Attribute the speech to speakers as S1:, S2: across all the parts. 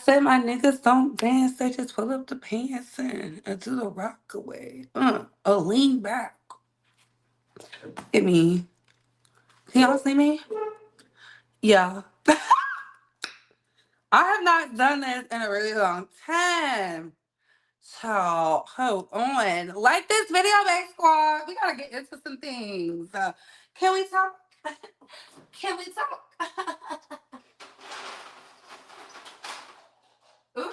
S1: said my niggas don't dance, they just pull up the pants and do the rock away. Lean back. Get me. Can y'all see me? Yeah. I have not done this in a really long time. So hold on. Like this video, Big Squad. We gotta get into some things. Can we talk? Can we talk? Ooh,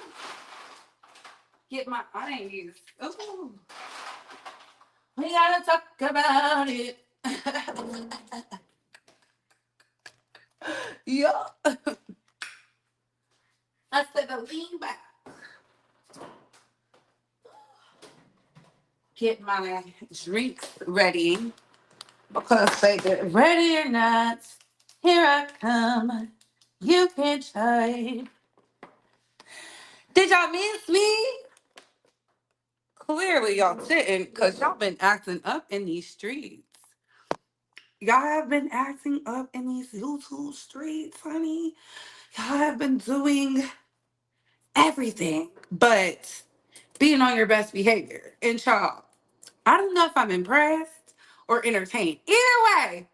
S1: get my eyes. Ooh. We gotta talk about it. Yeah. I said to lean back. Get my drinks ready. Because baby, ready or not, here I come. You can try. Did y'all miss me? Clearly y'all didn't, because y'all been acting up in these streets. Y'all have been acting up in these YouTube streets, honey. Y'all have been doing everything but being on your best behavior. And y'all, I don't know if I'm impressed or entertained. Either way,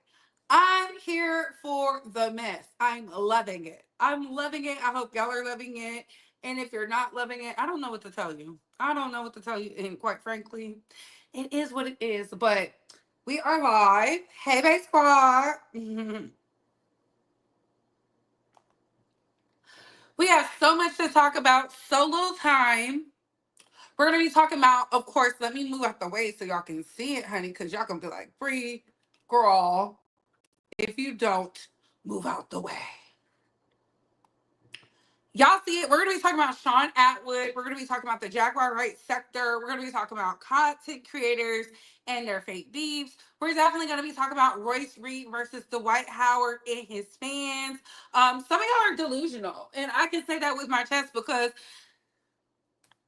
S1: I'm here for the mess. I'm loving it. I'm loving it. I hope y'all are loving it. And if you're not loving it, I don't know what to tell you. I don't know what to tell you. And quite frankly, it is what it is. But we are live. Hey, Bay Squad. We have so much to talk about, so little time. We're going to be talking about, of course, let me move out the way so y'all can see it, honey, because y'all going to be like, free girl, if you don't move out the way. Y'all see it. We're going to be talking about Sean Atwood. We're going to be talking about the Jaguar rights sector. We're going to be talking about content creators and their fake beefs. We're definitely going to be talking about Royce Reed versus Dwight Howard and his fans. Some of y'all are delusional, and I can say that with my chest because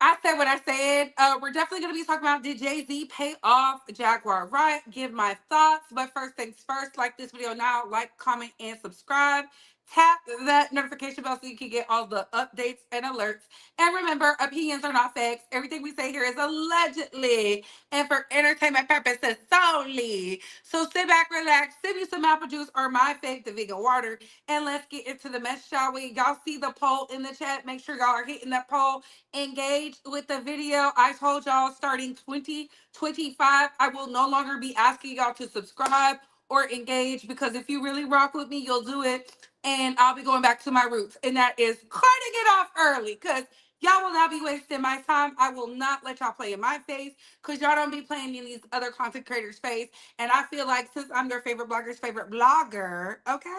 S1: I said what I said. We're definitely going to be talking about, did Jay-Z pay off Jaguar right? Give my thoughts. But first things first, like this video now, like, comment, and subscribe. Tap that notification bell so you can get all the updates and alerts. And remember, opinions are not facts. Everything we say here is allegedly and for entertainment purposes solely. So sit back, relax, sip you some apple juice or my fave, the vegan water, and let's get into the mess, shall we? Y'all see the poll in the chat. Make sure y'all are hitting that poll. Engage with the video. I told y'all starting 2025, I will no longer be asking y'all to subscribe or engage, because if you really rock with me, you'll do it. And I'll be going back to my roots. And that is cutting it off early, because y'all will not be wasting my time. I will not let y'all play in my face, because y'all don't be playing in these other content creators' face. And I feel like since I'm their favorite blogger's favorite blogger, okay?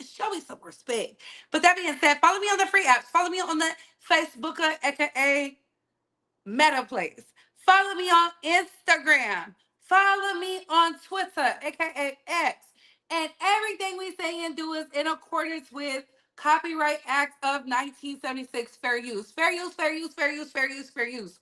S1: Show me some respect. But that being said, follow me on the free apps. Follow me on the Facebook, aka Meta Place. Follow me on Instagram. Follow me on Twitter, aka X. And everything we say and do is in accordance with Copyright Act of 1976, fair use. Fair use, fair use, fair use, fair use, fair use.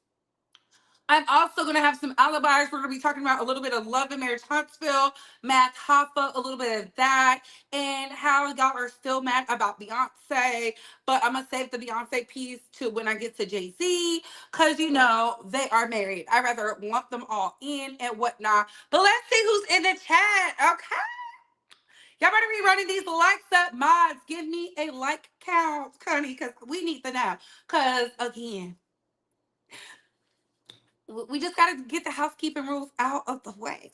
S1: I'm also going to have some alibis. We're going to be talking about a little bit of Love and Marriage Huntsville, Matt Hoffa, a little bit of that, and how y'all are still mad about Beyonce. But I'm going to save the Beyonce piece to when I get to Jay-Z, because, you know, they are married. I rather lump them all in and whatnot. But let's see who's in the chat, okay? Y'all better be running these likes up, mods. Give me a like count, honey, because we need to know. Because, again, we just got to get the housekeeping rules out of the way.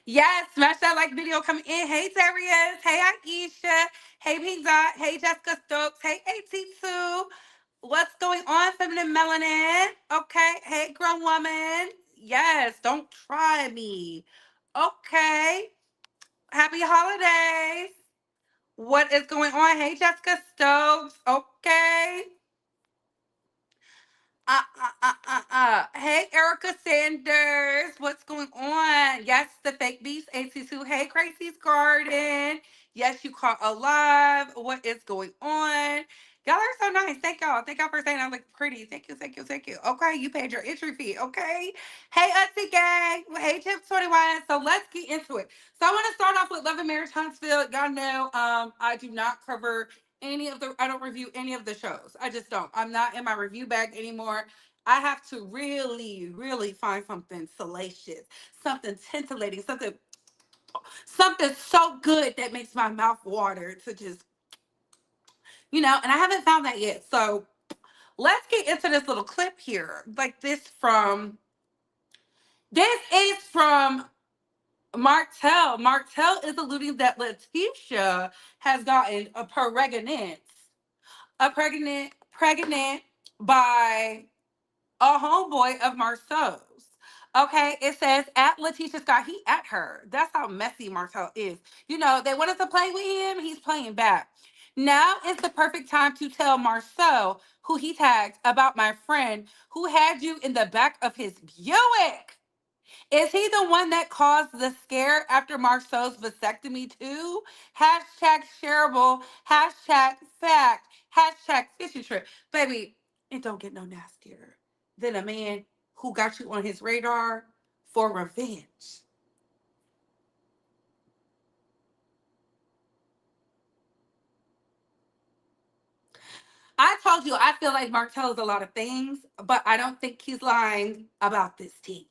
S1: Yes, smash that like video coming in. Hey, Darius. Hey, Aisha. Hey, Pink Dot. Hey, Jessica Stokes. Hey, AT2. What's going on, Feminine Melanin? Okay. Hey, grown woman. Yes, don't try me. Okay. Happy holidays. What is going on? Hey, Jessica Stokes. Okay. Hey, Erica Sanders. What's going on? Yes, the fake beast, 82. Hey, Gracie's Garden. Yes, you caught alive. What is going on? Y'all are so nice. Thank y'all. Thank y'all for saying I look pretty. Thank you, thank you, thank you. Okay, you paid your entry fee. Okay. Hey, Utsy Gang. Hey, Tip 21. So let's get into it. So I want to start off with Love and Marriage Huntsville. Y'all know I do not cover I don't review any of the shows. I just don't. I'm not in my review bag anymore. I have to really, really find something salacious, something titillating, something so good that makes my mouth water to just, and I haven't found that yet. So let's get into this little clip here. Like this is from Martell. Martell is alluding that Letitia has gotten pregnant by a homeboy of Marceau's. Okay, it says at Letitia Scott, he at her. That's how messy Martell is. They wanted to play with him, he's playing back. Now is the perfect time to tell Marceau, who he tagged, about my friend who had you in the back of his Buick. Is he the one that caused the scare after Marceau's vasectomy too? Hashtag shareable, hashtag fact, hashtag fishing trip. Baby, it don't get no nastier than a man who got you on his radar for revenge. I told you I feel like Martell is a lot of things, but I don't think he's lying about this tea.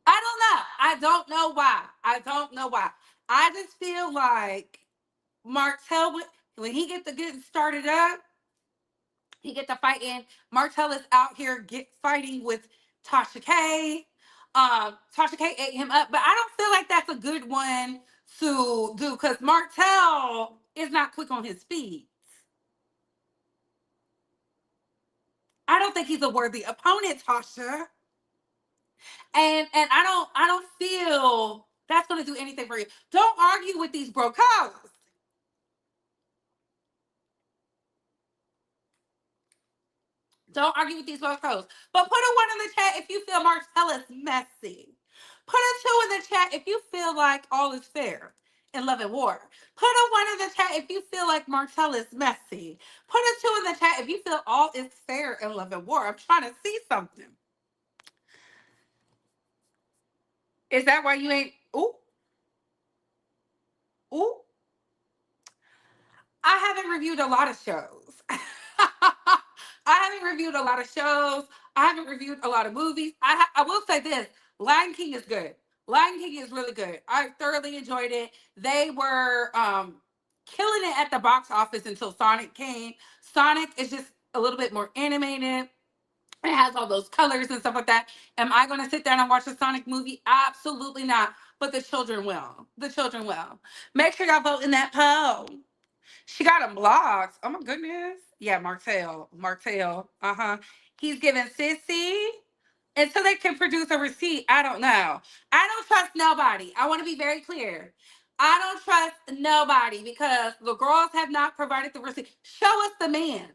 S1: I don't know. I don't know why. I don't know why. I just feel like Martell, when he get to getting started up, he get to fighting. Martell is out here fighting with Tasha K. Tasha K ate him up, but I don't feel like that's a good one to do because Martell is not quick on his feet. I don't think he's a worthy opponent, Tasha. And I don't feel that's gonna do anything for you. Don't argue with these brocos. Don't argue with these brocos. But put a one in the chat if you feel Martell is messy. Put a two in the chat if you feel like all is fair in love and war. Put a one in the chat if you feel like Martell is messy. Put a two in the chat if you feel all is fair in love and war. I'm trying to see something. Is that why you ain't? Ooh, ooh. I haven't reviewed a lot of shows. I haven't reviewed a lot of shows. I haven't reviewed a lot of movies. I will say this: Lion King is good. Lion King is really good. I thoroughly enjoyed it. They were killing it at the box office until Sonic came. Sonic is just a little bit more animated. It has all those colors and stuff like that. Am I going to sit down and watch a Sonic movie? Absolutely not. But the children will. The children will. Make sure y'all vote in that poll. She got him blocked. Oh my goodness. Yeah, Martell. Martell. Uh-huh. He's giving sissy until they can produce a receipt. I don't know. I don't trust nobody. I want to be very clear. I don't trust nobody because the girls have not provided the receipt. Show us the man.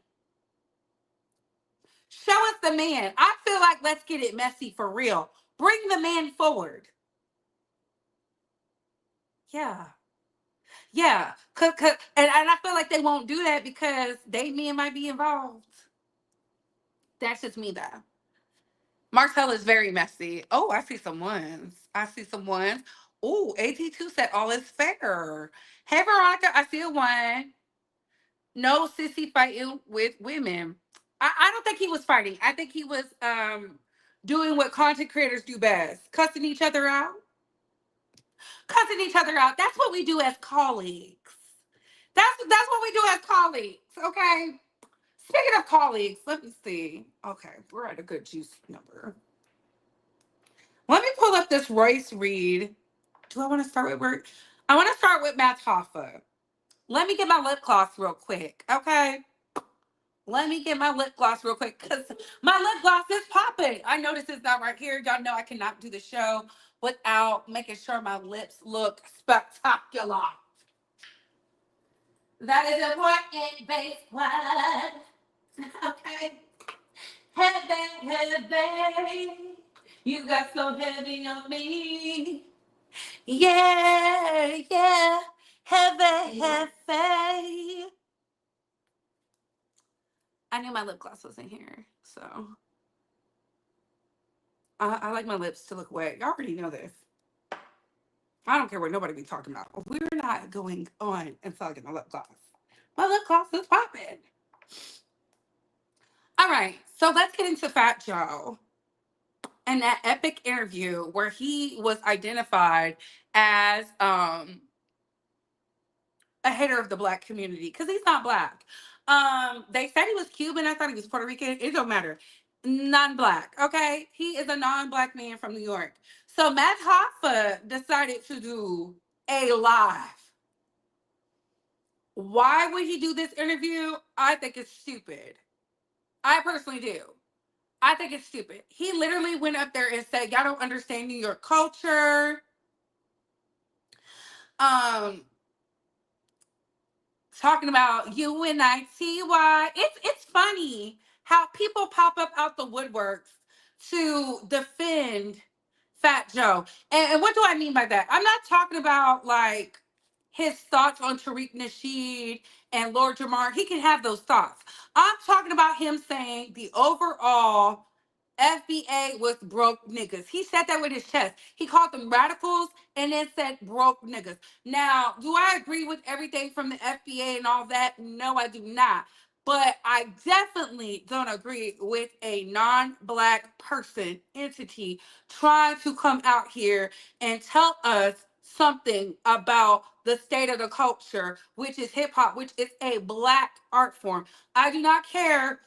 S1: Show us the man. I feel like let's get it messy for real. Bring the man forward. Yeah. Yeah. And I feel like they won't do that because they men might be involved. That's just me though. Martell is very messy. Oh, I see some ones. I see some ones. Oh, AT2 said all is fair. Hey, Veronica, I see a one. No sissy fighting with women. I don't think he was fighting. I think he was doing what content creators do best. Cussing each other out. Cussing each other out. That's what we do as colleagues. That's what we do as colleagues. Okay. Speaking of colleagues, let me see. Okay, we're at a good juice number. Let me pull up this Royce read. Do I want to start with where? I want to start with Matt Hoffa. Let me get my lip gloss real quick, okay? Let me get my lip gloss real quick because my lip gloss is popping. I noticed it's not right here. Y'all know I cannot do the show without making sure my lips look spectacular. That is important, base one. Okay. Heavy, heavy. You got so heavy on me. Yeah, yeah. Heavy, heavy. I knew my lip gloss was in here, so I like my lips to look wet. Y'all already know this. I don't care what nobody be talking about. We're not going on and talking the lip gloss. But lip gloss is popping. All right, so let's get into Fat Joe and that epic interview where he was identified as a hater of the black community because he's not black. They said he was Cuban. I thought he was Puerto Rican. It don't matter. Non-black. Okay, he is a non-black man from New York. So Matt Hoffa decided to do a live. Why would he do this interview? I think it's stupid. I personally do. I think it's stupid. He literally went up there and said, "Y'all don't understand New York culture." Um, Talking about UNITY. It's funny how people pop up out the woodworks to defend Fat Joe. And what do I mean by that? I'm not talking about like his thoughts on Tariq Nasheed and Lord Jamar. He can have those thoughts. I'm talking about him saying the overall FBA was broke niggas. He said that with his chest. He called them radicals and then said broke niggas. Now, do I agree with everything from the FBA and all that? No, I do not. But I definitely don't agree with a non-black person entity trying to come out here and tell us something about the state of the culture, which is hip hop, which is a black art form. I do not care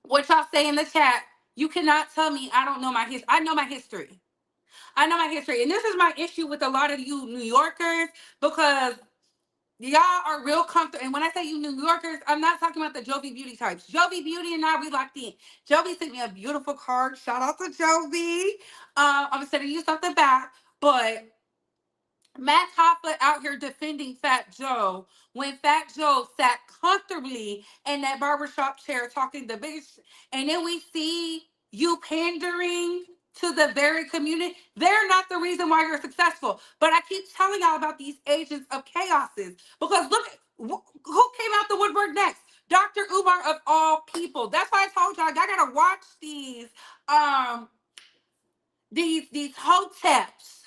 S1: what y'all say in the chat. You cannot tell me I don't know my history. I know my history. I know my history. And this is my issue with a lot of you New Yorkers because y'all are real comfortable. And when I say you New Yorkers, I'm not talking about the Jovi Beauty types. Jovi Beauty and I, we locked in. Jovi sent me a beautiful card. Shout out to Jovi. I'm sending you something back. But Matt Hoffa out here defending Fat Joe when Fat Joe sat comfortably in that barbershop chair talking the biggest. And then we see you pandering to the very community. They're not the reason why you're successful. But I keep telling y'all about these agents of chaoses because look at who came out the woodwork next. Dr. Umar of all people. That's why I told y'all I gotta watch these hoteps.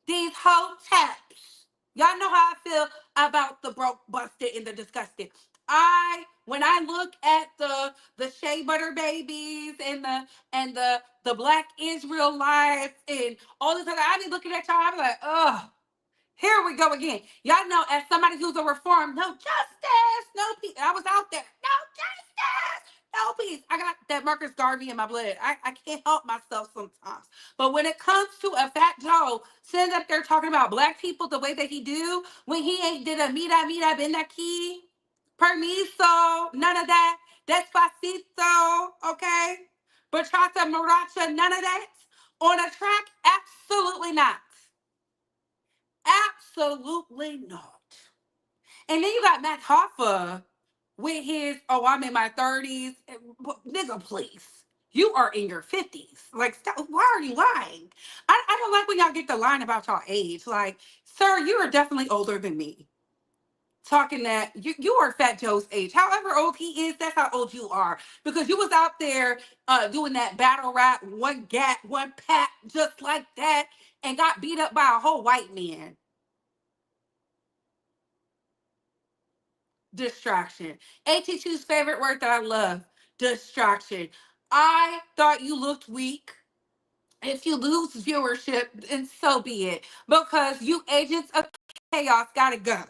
S1: These hoteps. Y'all know how I feel about the broke, busted, and the disgusted. When I look at the shea butter babies and the black Israelites and all this other, I be looking at y'all, I be like, ugh. Here we go again. Y'all know, as somebody who's a reform, no justice, no peace. I was out there, no justice, no peace. I got that Marcus Garvey in my blood. I can't help myself sometimes. But when it comes to a Fat Joe sitting up there talking about black people the way that he do, when he ain't did a mira been that key, permiso, none of that, despacito, okay? Bachata, maracha, none of that. On a track, absolutely not. Absolutely not. And then you got Matt Hoffa with his, oh, I'm in my 30s. Nigga, please. You are in your 50s. Like, stop, why are you lying? I don't like when y'all get the line about y'all age. Like, sir, you are definitely older than me. Talking that you are Fat Joe's age. However old he is, that's how old you are. Because you was out there doing that battle rap, one gat, one pat, just like that, and got beat up by a whole white man. Distraction. AT2's favorite word that I love, distraction. I thought you looked weak. If you lose viewership, then so be it. Because you agents of chaos gotta go.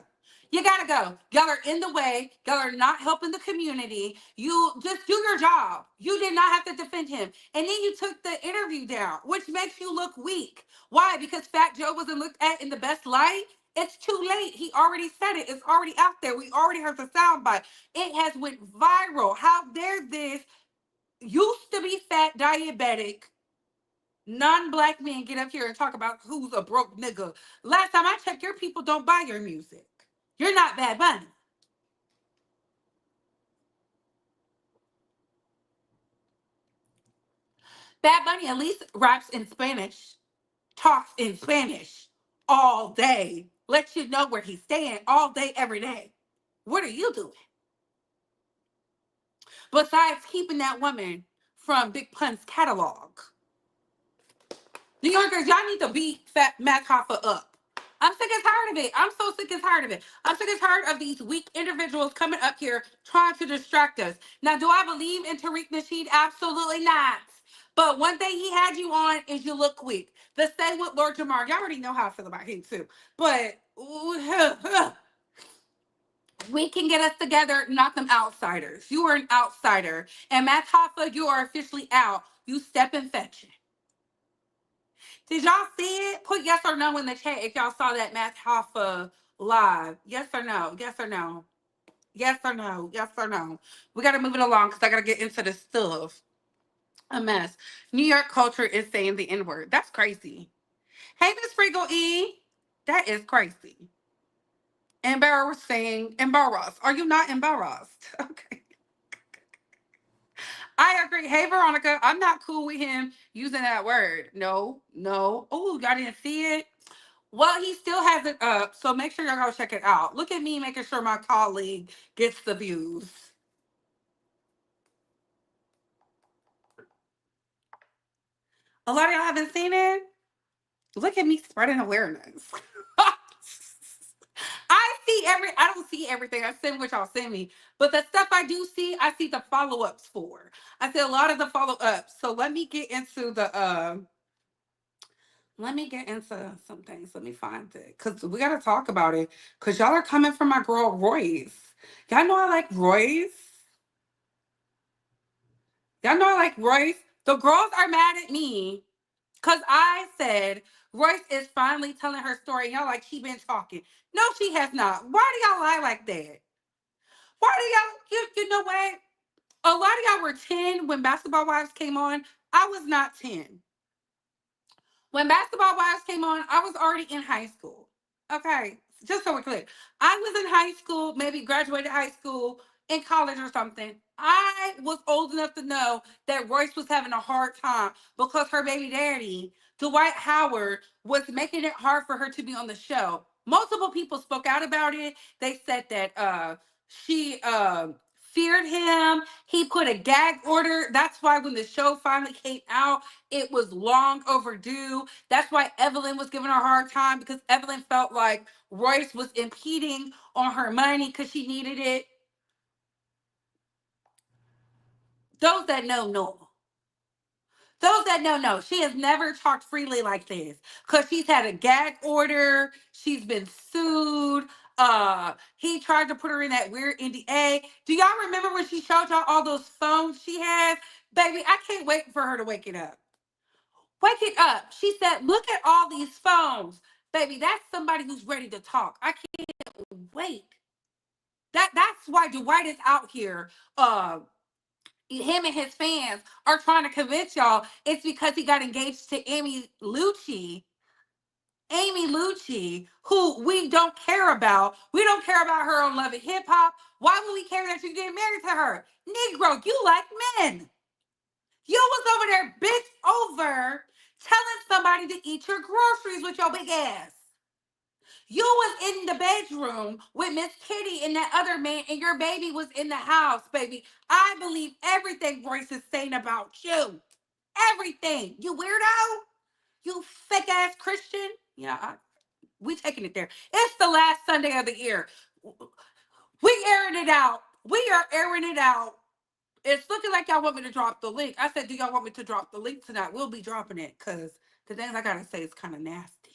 S1: You gotta go. Y'all are in the way. Y'all are not helping the community. You just do your job. You did not have to defend him. And then you took the interview down, which makes you look weak. Why? Because Fat Joe wasn't looked at in the best light? It's too late. He already said it. It's already out there. We already heard the soundbite. It has went viral. How dare this used to be fat diabetic non-black men get up here and talk about who's a broke nigga? Last time I checked, your people don't buy your music. You're not Bad Bunny. Bad Bunny at least raps in Spanish, talks in Spanish all day, lets you know where he's staying all day, every day. What are you doing? Besides keeping that woman from Big Pun's catalog. New Yorkers, y'all need to beat Fat Mac Hoffa up. I'm sick and tired of it. I'm so sick and tired of it. I'm sick and tired of these weak individuals coming up here trying to distract us. Now, do I believe in Tariq Nasheed? Absolutely not. But one thing he had you on is you look weak. The same with Lord Jamar. Y'all already know how I feel about him too. But we can get us together, not them outsiders. You are an outsider. And Matt Hoffa, you are officially out. You step and fetch it. Did y'all see it? Put yes or no in the chat if y'all saw that Matt Hoffa live. Yes or no? Yes or no? Yes or no? Yes or no? We got to move it along because I got to get into this stuff. A mess. New York culture is saying the N word. That's crazy. Hey, Miss Regal E. That is crazy. Embarrassing. Embarrassed. Are you not embarrassed? Okay. I agree. Hey, Veronica, I'm not cool with him using that word. No, no. Oh, y'all didn't see it? Well, he still has it up, so make sure y'all go check it out. Look at me making sure my colleague gets the views. A lot of y'all haven't seen it? Look at me spreading awareness. I don't see everything. I send what y'all send me. But the stuff I do see, I see the follow-ups for. I see a lot of the follow-ups. So let me get into some things. Let me find it. Cause we gotta talk about it. Cause y'all are coming for my girl Royce. Y'all know I like Royce. Y'all know I like Royce. The girls are mad at me because I said Royce is finally telling her story. And y'all like she been talking. No, she has not. Why do y'all lie like that? Why do you know what? A lot of y'all were 10 when Basketball Wives came on. I was not 10. When Basketball Wives came on, I was already in high school. Okay, just so we're clear. I was in high school, maybe graduated high school, in college or something. I was old enough to know that Royce was having a hard time because her baby daddy, Dwight Howard, was making it hard for her to be on the show. Multiple people spoke out about it. They said that she feared him. He put a gag order. That's why when the show finally came out, it was long overdue. That's why Evelyn was giving her a hard time because Evelyn felt like Royce was impeding on her money because she needed it. Those that know. Those that know. She has never talked freely like this because she's had a gag order. She's been sued. He tried to put her in that weird NDA. Do y'all remember when she showed y'all all those phones she has? Baby, I can't wait for her to wake it up. Wake it up. She said, look at all these phones. Baby, that's somebody who's ready to talk. I can't wait. That's why Dwight is out here. Him and his fans are trying to convince y'all it's because he got engaged to Amy Lucci, who we don't care about. We don't care about her on Love and Hip Hop. Why would we care that you get married to her? Negro, you like men. You was over there bent over telling somebody to eat your groceries with your big ass. You was in the bedroom with Miss Kitty and that other man, and your baby was in the house, baby. I believe everything Royce is saying about you. Everything. You weirdo. You fake ass Christian. Yeah, we taking it there. It's the last Sunday of the year. We airing it out. We are airing it out. It's looking like y'all want me to drop the link. I said, do y'all want me to drop the link tonight? We'll be dropping it because the things I gotta say is kind of nasty.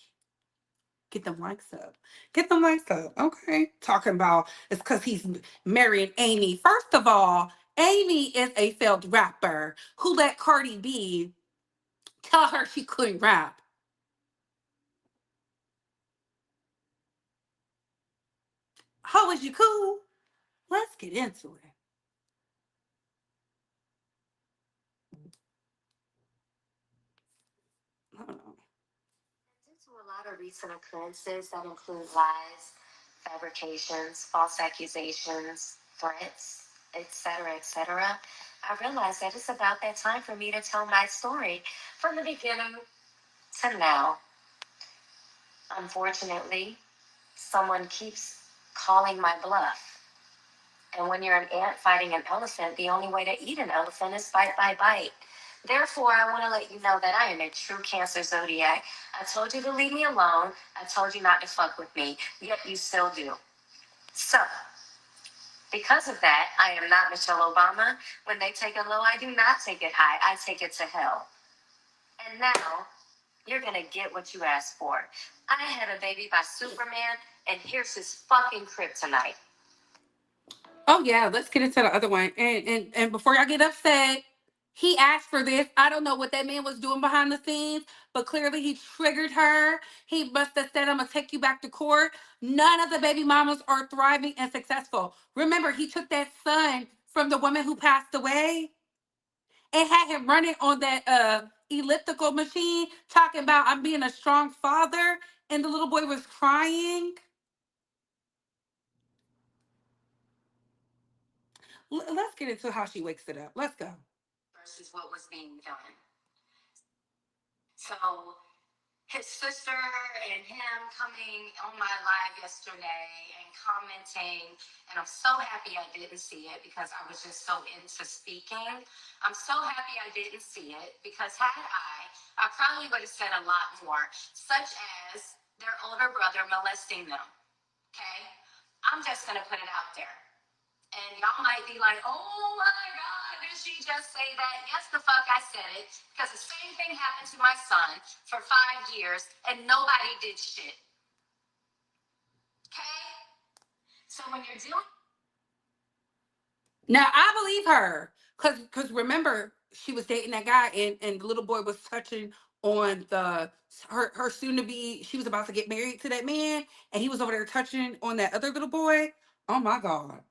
S1: Get them likes up. Get them likes up. Okay. Talking about it's because he's marrying Amy. First of all, Amy is a failed rapper who let Cardi B tell her she couldn't rap. How is you cool? Let's get into it. Hold on.
S2: Due to a lot of recent occurrences that include lies, fabrications, false accusations, threats, etc., I realized that it's about that time for me to tell my story from the beginning to now. Unfortunately, someone keeps calling my bluff. And when you're an ant fighting an elephant, the only way to eat an elephant is bite by bite. Therefore, I want to let you know that I am a true Cancer zodiac. I told you to leave me alone. I told you not to fuck with me, yet you still do. So, because of that, I am not Michelle Obama. When they take it low, I do not take it high. I take it to hell. And now, you're gonna get what you asked for. I had a baby by Superman, and here's his fucking kryptonite.
S1: Oh yeah, let's get into the other one. And before y'all get upset, he asked for this. I don't know what that man was doing behind the scenes, but clearly he triggered her. He must have said, "I'm gonna take you back to court." None of the baby mamas are thriving and successful. Remember, he took that son from the woman who passed away and had him running on that elliptical machine, talking about I'm being a strong father, and the little boy was crying. Let's get into how she wakes it up. Let's go.
S2: Versus what was being done. So his sister and him coming on my live yesterday and commenting, and I'm so happy I didn't see it because I was just so into speaking. I'm so happy I didn't see it because had I probably would have said a lot more, such as their older brother molesting them. Okay? I'm just gonna put it out there. And y'all might be like, oh my God, did she just say that? Yes, the fuck I said it. Because the same thing happened to my son for 5 years and nobody did shit. Okay? So when you're doing.
S1: Now I believe her, cause remember she was dating that guy, and the little boy was touching on her soon to be. She was about to get married to that man, and he was over there touching on that other little boy. Oh my God!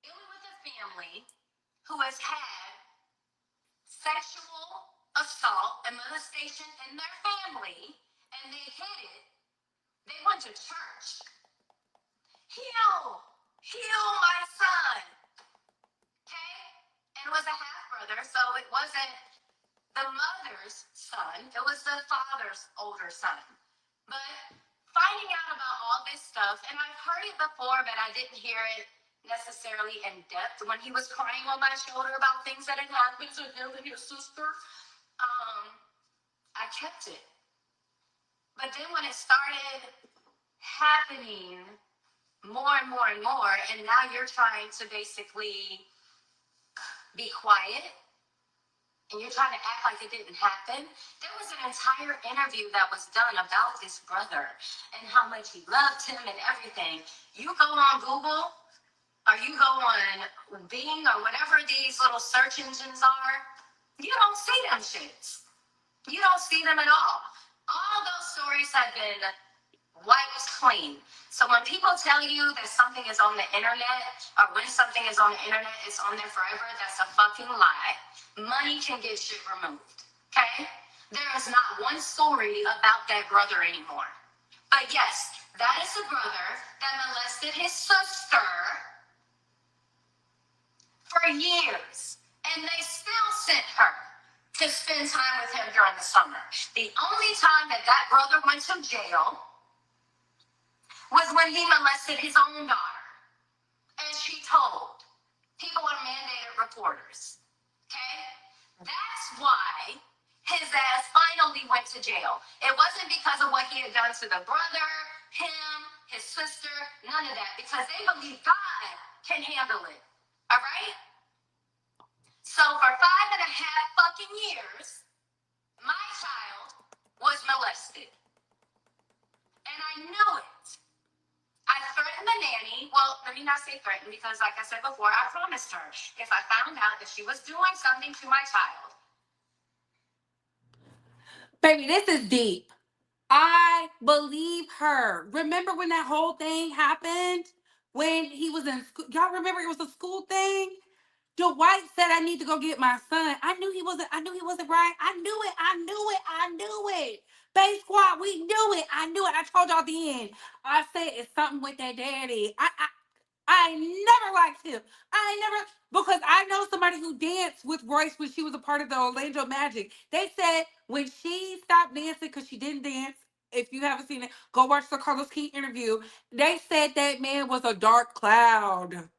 S2: Dealing with a family who has had sexual assault and molestation in their family, and they hid it. They went to church. Heal my son. Okay? And it was a half brother, so it wasn't the mother's son, it was the father's older son. But finding out about all this stuff, and I've heard it before, but I didn't hear it necessarily in depth when he was crying on my shoulder about things that had happened to him and his sister. I kept it. But then when it started happening more and more and more, and now you're trying to basically be quiet and you're trying to act like it didn't happen. There was an entire interview that was done about this brother and how much he loved him and everything. You go on Google or you go on Bing or whatever these little search engines are, you don't see them shits. You don't see them at all. All those stories have been wiped clean. So when people tell you that something is on the internet, or when something is on the internet, it's on there forever, that's a fucking lie. Money can get shit removed. Okay? There is not one story about that brother anymore. But yes, that is a brother that molested his sister for years. And they still sent her to spend time with him during the summer. The only time that that brother went to jail was when he molested his own daughter. And she told. People are mandated reporters. Okay? That's why his ass finally went to jail. It wasn't because of what he had done to the brother, him, his sister, none of that. Because they believe God can handle it. All right? So for 5.5 fucking years, my child was molested. And I knew it. I threatened the nanny. Well, let me not say threatened because, like I said before, I promised her if I found out that she was doing something to my child.
S1: Baby, this is deep. I believe her. Remember when that whole thing happened? When he was in school? Y'all remember it was a school thing? Dwight said, "I need to go get my son." I knew he wasn't. I knew he wasn't right. I knew it. I knew it. I knew it. Bay Squad, we knew it. I knew it. I told y'all then. I said it's something with that daddy. I never liked him. I never, because I know somebody who danced with Royce when she was a part of the Orlando Magic. They said when she stopped dancing because she didn't dance. If you haven't seen it, go watch the Carlos King interview. They said that man was a dark cloud.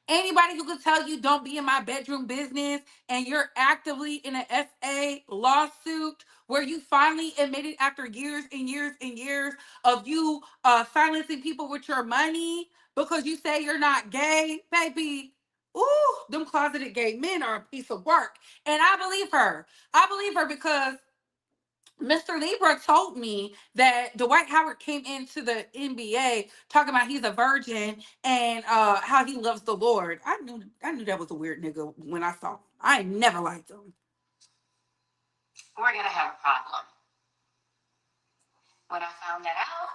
S1: Anybody who could tell you don't be in my bedroom business and you're actively in an SA lawsuit where you finally admitted after years and years and years of you silencing people with your money because you say you're not gay, baby. Ooh, them closeted gay men are a piece of work. And I believe her. I believe her because Mr. Libra told me that Dwight Howard came into the NBA talking about he's a virgin and how he loves the Lord. I knew that was a weird nigga when I saw him. I ain't never liked him.
S2: We're gonna have a problem. When I found that out,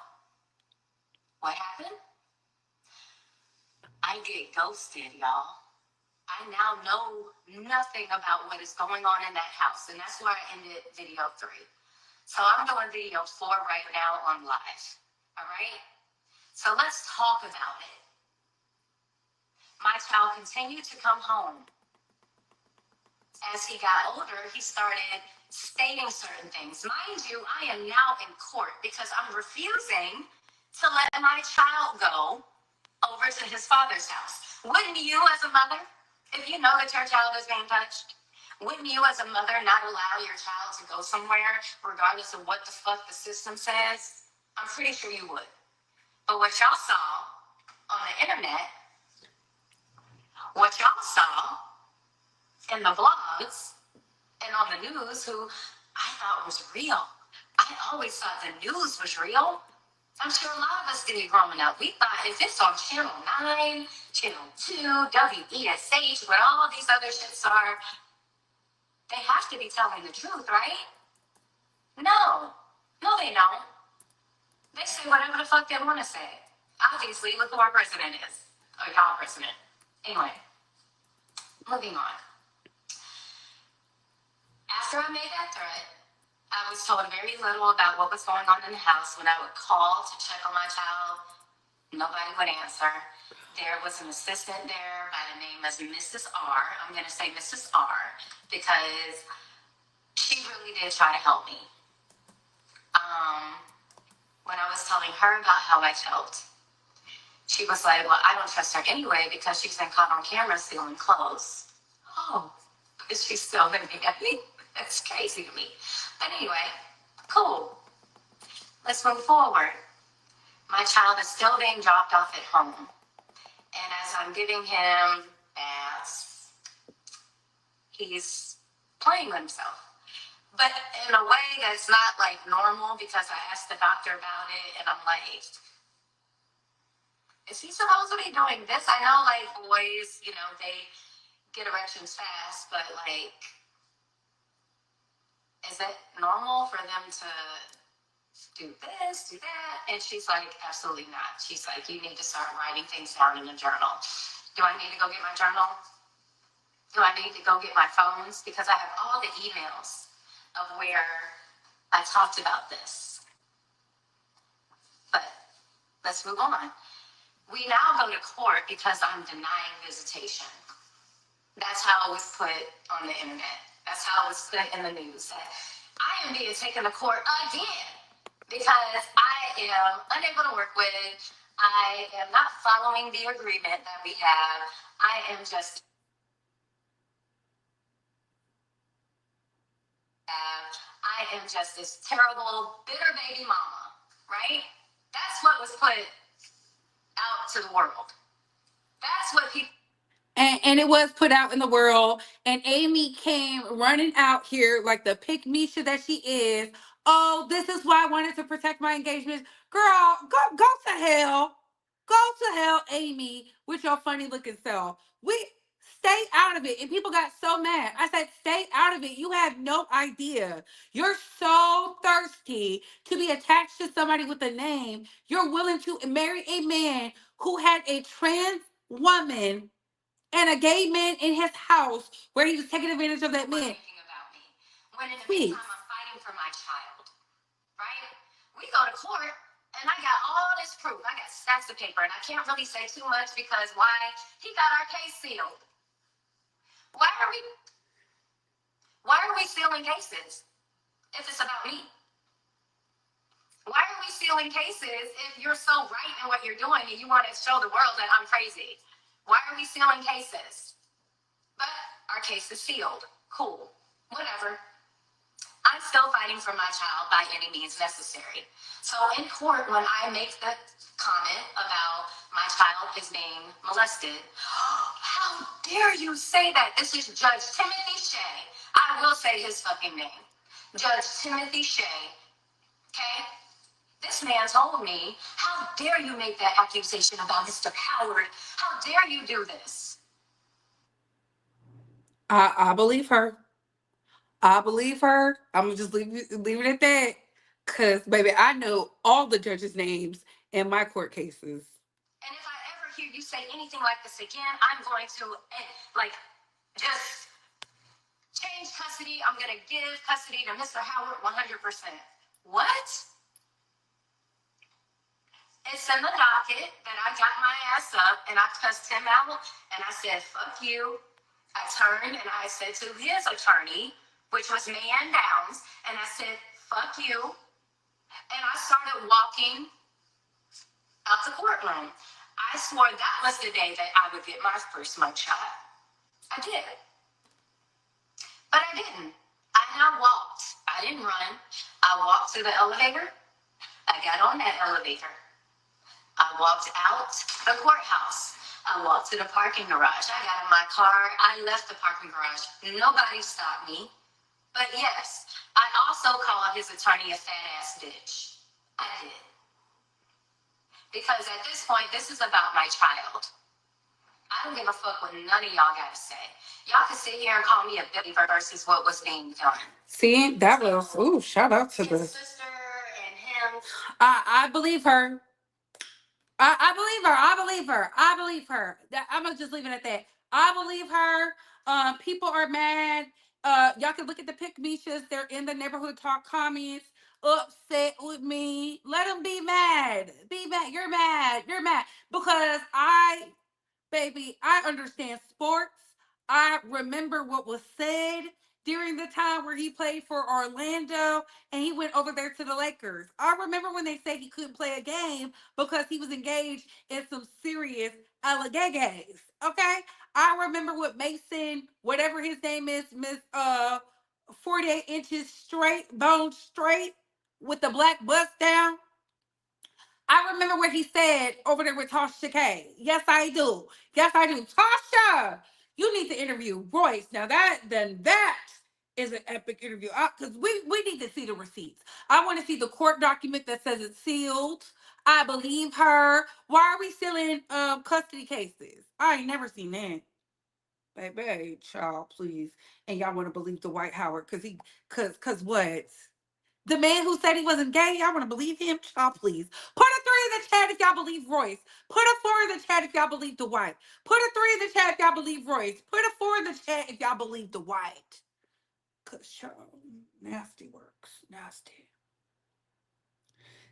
S2: what happened? I get ghosted, y'all. I now know nothing about what is going on in that house, and that's where I ended video 3. So I'm doing video 4 right now on live. All right? So let's talk about it. My child continued to come home. As he got older, he started stating certain things. Mind you, I am now in court because I'm refusing to let my child go over to his father's house. Wouldn't you, as a mother, if you know that your child is being touched, wouldn't you, as a mother, not allow your child to go somewhere, regardless of what the fuck the system says? I'm pretty sure you would. But what y'all saw on the internet, what y'all saw in the blogs and on the news, who I thought was real. I always thought the news was real. I'm sure a lot of us did it growing up. We thought if it's on Channel 9, Channel 2, WESH, what all these other shits are, they have to be telling the truth, right? No. No, they don't. They say whatever the fuck they want to say. Obviously, look who our president is. Or y'all president. Anyway, moving on. After I made that threat, I was told very little about what was going on in the house. When I would call to check on my child, nobody would answer. There was an assistant there by the name of Mrs. R. I'm going to say Mrs. R because she really did try to help me. When I was telling her about how I felt, she was like, well, I don't trust her anyway because she's been caught on camera stealing clothes. Oh, is she still living at me? That's crazy to me. But anyway, cool. Let's move forward. My child is still being dropped off at home. And as I'm giving him baths, he's playing with himself. But in a way that's not like normal because I asked the doctor about it and I'm like, is he supposed to be doing this? I know like boys, you know, they get erections fast, but like, is it normal for them to do this, do that? And she's like, absolutely not. She's like, you need to start writing things down in a journal. Do I need to go get my journal? Do I need to go get my phones? Because I have all the emails of where I talked about this. But let's move on. We now go to court because I'm denying visitation. That's how it was put on the internet. That's how it was put in the news. That I am being taken to court again because I am unable to work with. I am not following the agreement that we have. I am just this terrible, bitter baby mama, right? That's what was put out to the world. That's what people.
S1: And it was put out in the world. And Amy came running out here like the pick Misha that she is. Oh, this is why I wanted to protect my engagement. Girl, go to hell. Go to hell, Amy, with your funny looking self. We stay out of it. And people got so mad. I said, stay out of it. You have no idea. You're so thirsty to be attached to somebody with a name. You're willing to marry a man who had a trans woman and a gay man in his house where he was taking advantage of that man.
S2: Thinking about me. When in the meantime, I'm fighting for my child, right? We go to court, and I got all this proof. I got stacks of paper, and I can't really say too much because why? He got our case sealed. Why are we sealing cases if it's about me? Why are we sealing cases if you're so right in what you're doing and you want to show the world that I'm crazy? Why are we sealing cases? But our case is sealed. Cool. Whatever. I'm still fighting for my child by any means necessary. So in court, when I make the comment about my child is being molested, how dare you say that? This is Judge Timothy Shea. I will say his fucking name. Judge Timothy Shea. Okay? This man told me, how dare you make that accusation about Mr. Howard? How dare you do this?
S1: I believe her. I believe her. I'm gonna just leave it at that. Cause baby, I know all the judges' names in my court cases.
S2: And if I ever hear you say anything like this again, I'm going to, like, just change custody. I'm going to give custody to Mr. Howard 100%. What? It's in the docket that I got my ass up and I cussed him out and I said, fuck you. I turned and I said to his attorney, which was Man Downs, and I said, fuck you. And I started walking out the courtroom. I swore that was the day that I would get my first mugshot. I did. But I didn't. I now walked. I didn't run. I walked to the elevator. I got on that elevator. I walked out the courthouse. I walked to the parking garage. I got in my car. I left the parking garage. Nobody stopped me. But yes, I also called his attorney a fat ass bitch. I did. Because at this point, this is about my child. I don't give a fuck what none of y'all got to say. Y'all can sit here and call me a bitch versus what was being done.
S1: See, that was shout out to
S2: his sister and him.
S1: I believe her. I believe her. I believe her. I believe her. I'm gonna just leave it at that. I believe her. People are mad. Y'all can look at the pick Mishas. They're in the neighborhood talk comments, upset with me. Let them be mad. Be mad. You're mad. You're mad because baby, I understand sports. I remember what was said during the time where he played for Orlando and he went over there to the Lakers. I remember when they said he couldn't play a game because he was engaged in some serious allegations. Okay? I remember what Mason, whatever his name is, Miss 48 inches straight, bone straight, with the black bust down. I remember what he said over there with Tasha K. Yes, I do. Yes, I do. Tasha, you need to interview Royce. Now that is an epic interview. Because we need to see the receipts. I want to see the court document that says it's sealed. I believe her. Why are we still in custody cases? I ain't never seen that. Baby, child, please. And y'all want to believe Dwight Howard cause what? The man who said he wasn't gay, y'all want to believe him? Child, please. Put a 3 in the chat if y'all believe Royce. Put a 4 in the chat if y'all believe Dwight. Put a 3 in the chat if y'all believe Royce. Put a 4 in the chat if y'all believe Dwight. Cause child, nasty works. Nasty.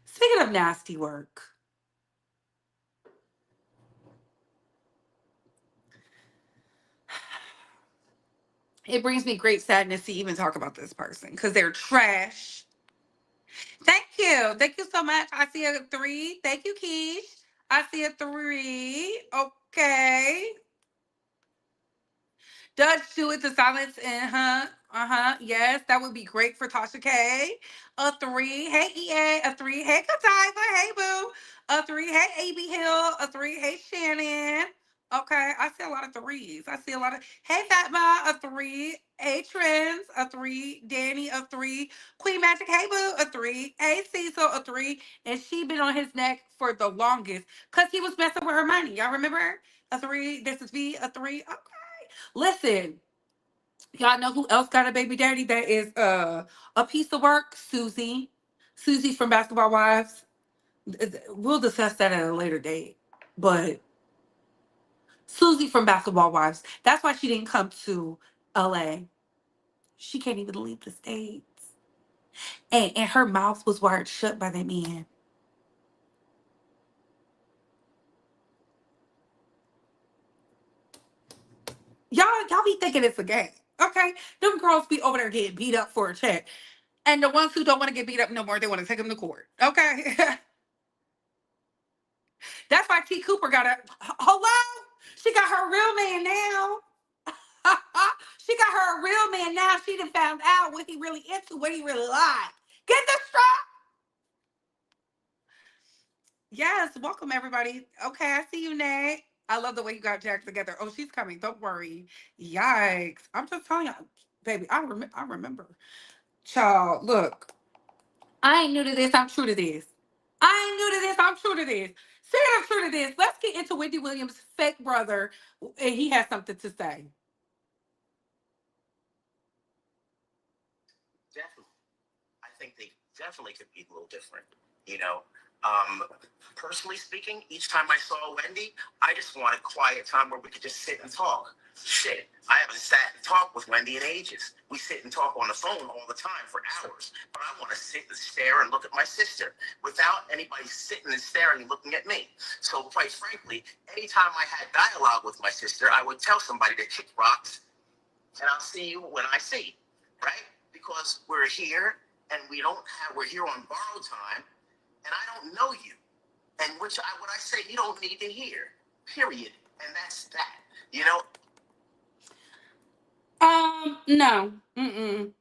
S1: Speaking of nasty work, it brings me great sadness to even talk about this person because they're trash. Thank you. Thank you so much. I see a 3. Thank you, Keish. I see a 3. Okay. Dutch do it to silence. Uh-huh. Uh-huh. Yes, that would be great for Tasha K. A 3. Hey, EA. A 3. Hey, Kativa. Hey, Boo. A 3. Hey, AB Hill. A 3. Hey, Shannon. Okay, I see a lot of 3s. I see a lot of hey Fatma, a 3. Hey Trends, a 3. Danny, a 3. Queen Magic, hey Boo, a 3. Hey Cecil, a 3. And she been on his neck for the longest because he was messing with her money. Y'all remember? A 3. This is V, a 3. Okay. Listen, y'all know who else got a baby daddy that is a piece of work? Susie. Susie from Basketball Wives. We'll discuss that at a later date. But Susie from Basketball Wives. That's why she didn't come to LA. She can't even leave the States. And her mouth was wired shut by that man. Y'all be thinking it's a game. Okay? Them girls be over there getting beat up for a check. And the ones who don't want to get beat up no more, they want to take them to court. Okay? That's why T. Cooper got a hello. She got real man now. She got her a real man now. She done found out what he really into, what he really like. Get the strap. Yes, welcome everybody. Okay, I see you, Nate. I love the way you got Jack together. Oh, she's coming. Don't worry. Yikes! I'm just telling you, baby. I remember. Child, look. I ain't new to this. I'm true to this. I ain't new to this. I'm true to this. Saying I'm true to this. Let's get into Wendy Williams' fake brother, and he has something to say.
S3: Definitely. I think they definitely could be a little different. You know, um, personally speaking, each time I saw Wendy, I just wanted quiet time where we could just sit and talk. Shit, I haven't sat and talked with Wendy in ages. We sit and talk on the phone all the time for hours. But I want to sit and stare and look at my sister without anybody sitting and staring and looking at me. So quite frankly, anytime I had dialogue with my sister, I would tell somebody to kick rocks and I'll see you when I see, right? Because we're here and we're here on borrowed time and I don't know you. And what I say you don't need to hear, period. And that's that, you know?
S1: No. Mm-mm.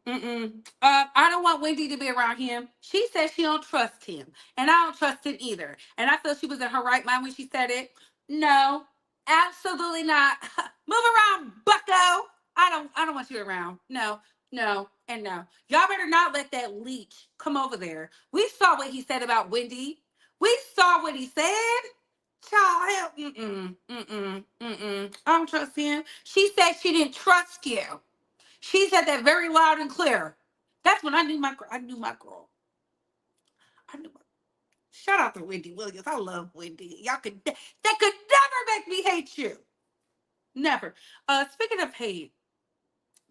S1: I don't want Wendy to be around him. She said she don't trust him. And I don't trust him either. And I feel she was in her right mind when she said it. No, absolutely not. Move around, bucko. I don't want you around. No, no, and no. Y'all better not let that leech come over there. We saw what he said about Wendy. We saw what he said. Child, I don't trust him. She said she didn't trust you. She said that very loud and clear. That's when I knew my girl. I knew my girl. I knew my. Shout out to Wendy Williams. I love Wendy. That could never make me hate you. Never. Speaking of hate,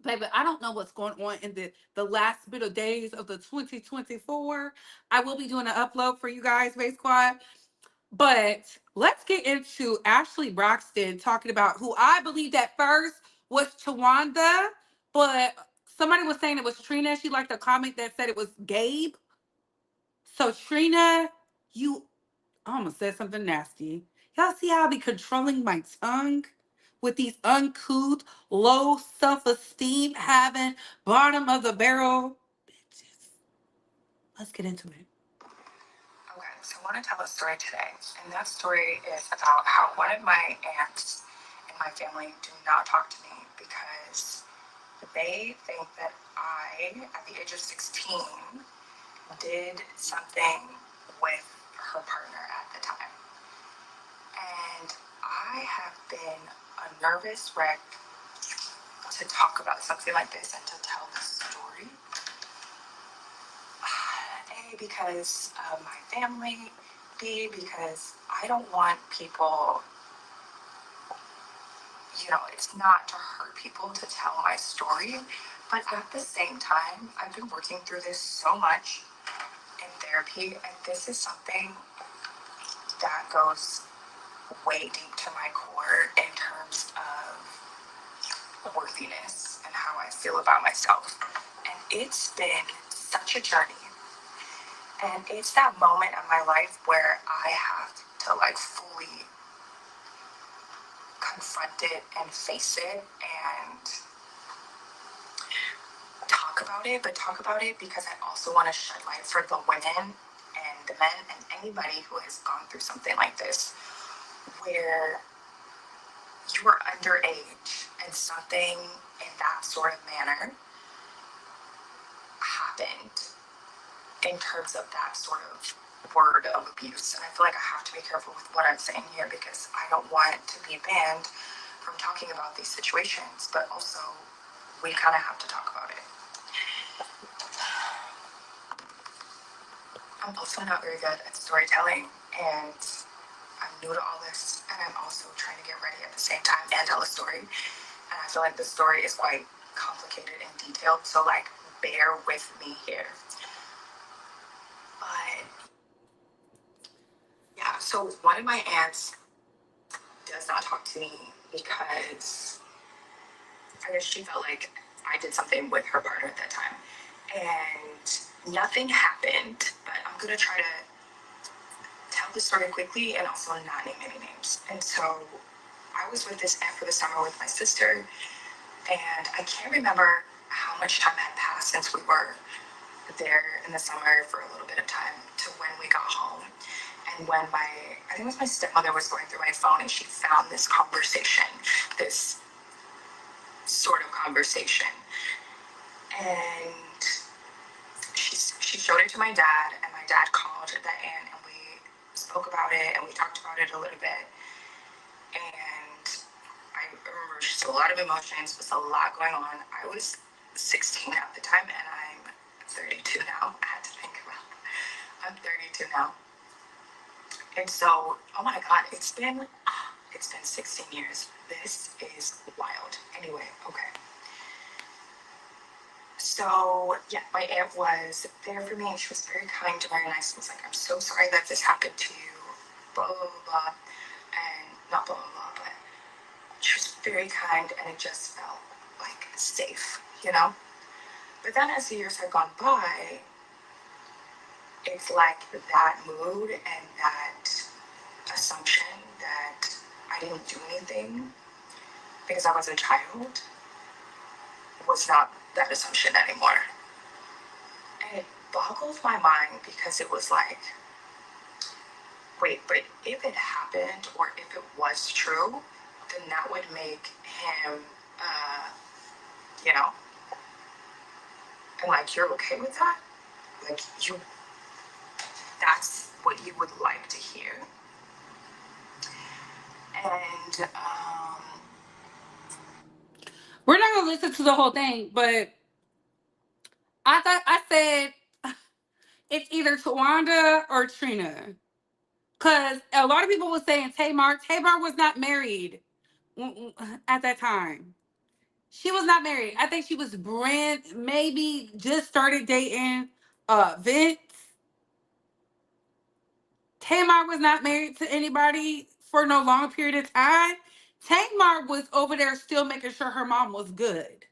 S1: baby, I don't know what's going on in the last bit of days of the 2024. I will be doing an upload for you guys, Base Squad. But let's get into Ashley Braxton talking about who I believed at first was Tawanda, but somebody was saying it was Trina. She liked a comment that said it was Gabe. So Trina, you I almost said something nasty. Y'all see how I be controlling my tongue with these uncouth, low self-esteem having bottom of the barrel bitches. Let's get into it.
S4: Okay, so I want to tell a story today, and that story is about how one of my aunts in my family do not talk to me because they think that I, at the age of 16, did something with her partner at the time. And I have been a nervous wreck to talk about something like this and to tell the story. A, because of my family. B, because I don't want people, it's not to hurt people to tell my story. But at the same time, I've been working through this so much in therapy, and this is something that goes way deep to my core in terms of worthiness and how I feel about myself. And it's been such a journey. And it's that moment in my life where I have to fully confront it and face it and talk about it, but talk about it because I also want to shed light for the women and the men and anybody who has gone through something like this where you were underage and something in that sort of manner happened in terms of that sort of word of abuse. And I feel like I have to be careful with what I'm saying here because I don't want to be banned from talking about these situations, but also we kind of have to talk about it. I'm also not very good at storytelling, and I'm new to all this, and I'm also trying to get ready at the same time and tell a story. And I feel like the story is quite complicated and detailed, so bear with me here. But yeah, so one of my aunts does not talk to me because I guess she felt like I did something with her partner at that time. And nothing happened, but I'm going to try to tell the story quickly and also not name any names. And so I was with this aunt for the summer with my sister, and I can't remember how much time had passed since we were there in the summer for a little bit of time to when we got home. And when I think it was my stepmother was going through my phone and she found this conversation, this sort of conversation. And she showed it to my dad, and my dad called the aunt, and we spoke about it, and we talked about it a little bit. And I remember just a lot of emotions, was a lot going on. I was 16 at the time, and I'm 32 now. I had to think about it. I'm 32 now. And so, oh my God, it's been 16 years. This is wild. Anyway, okay. So, yeah, my aunt was there for me, and she was very kind, very nice. Was like, I'm so sorry that this happened to you, blah, blah, blah, blah. And not blah, blah, blah, but she was very kind, and it just felt like safe, you know? But then as the years have gone by, it's like that mood and that assumption that I didn't do anything because I was a child was not that assumption anymore. And it boggled my mind because it was like, wait, but if it happened or if it was true, then that would make him, you know, and like, you're okay with that? Like, that's what you would like to hear. And,
S1: We're not gonna listen to the whole thing, but I said it's either Tawanda or Trina. Cause a lot of people were saying Tamar. Tamar was not married at that time. She was not married. I think she was brand, maybe just started dating Vince. Tamar was not married to anybody for no long period of time. Tamar was over there still making sure her mom was good.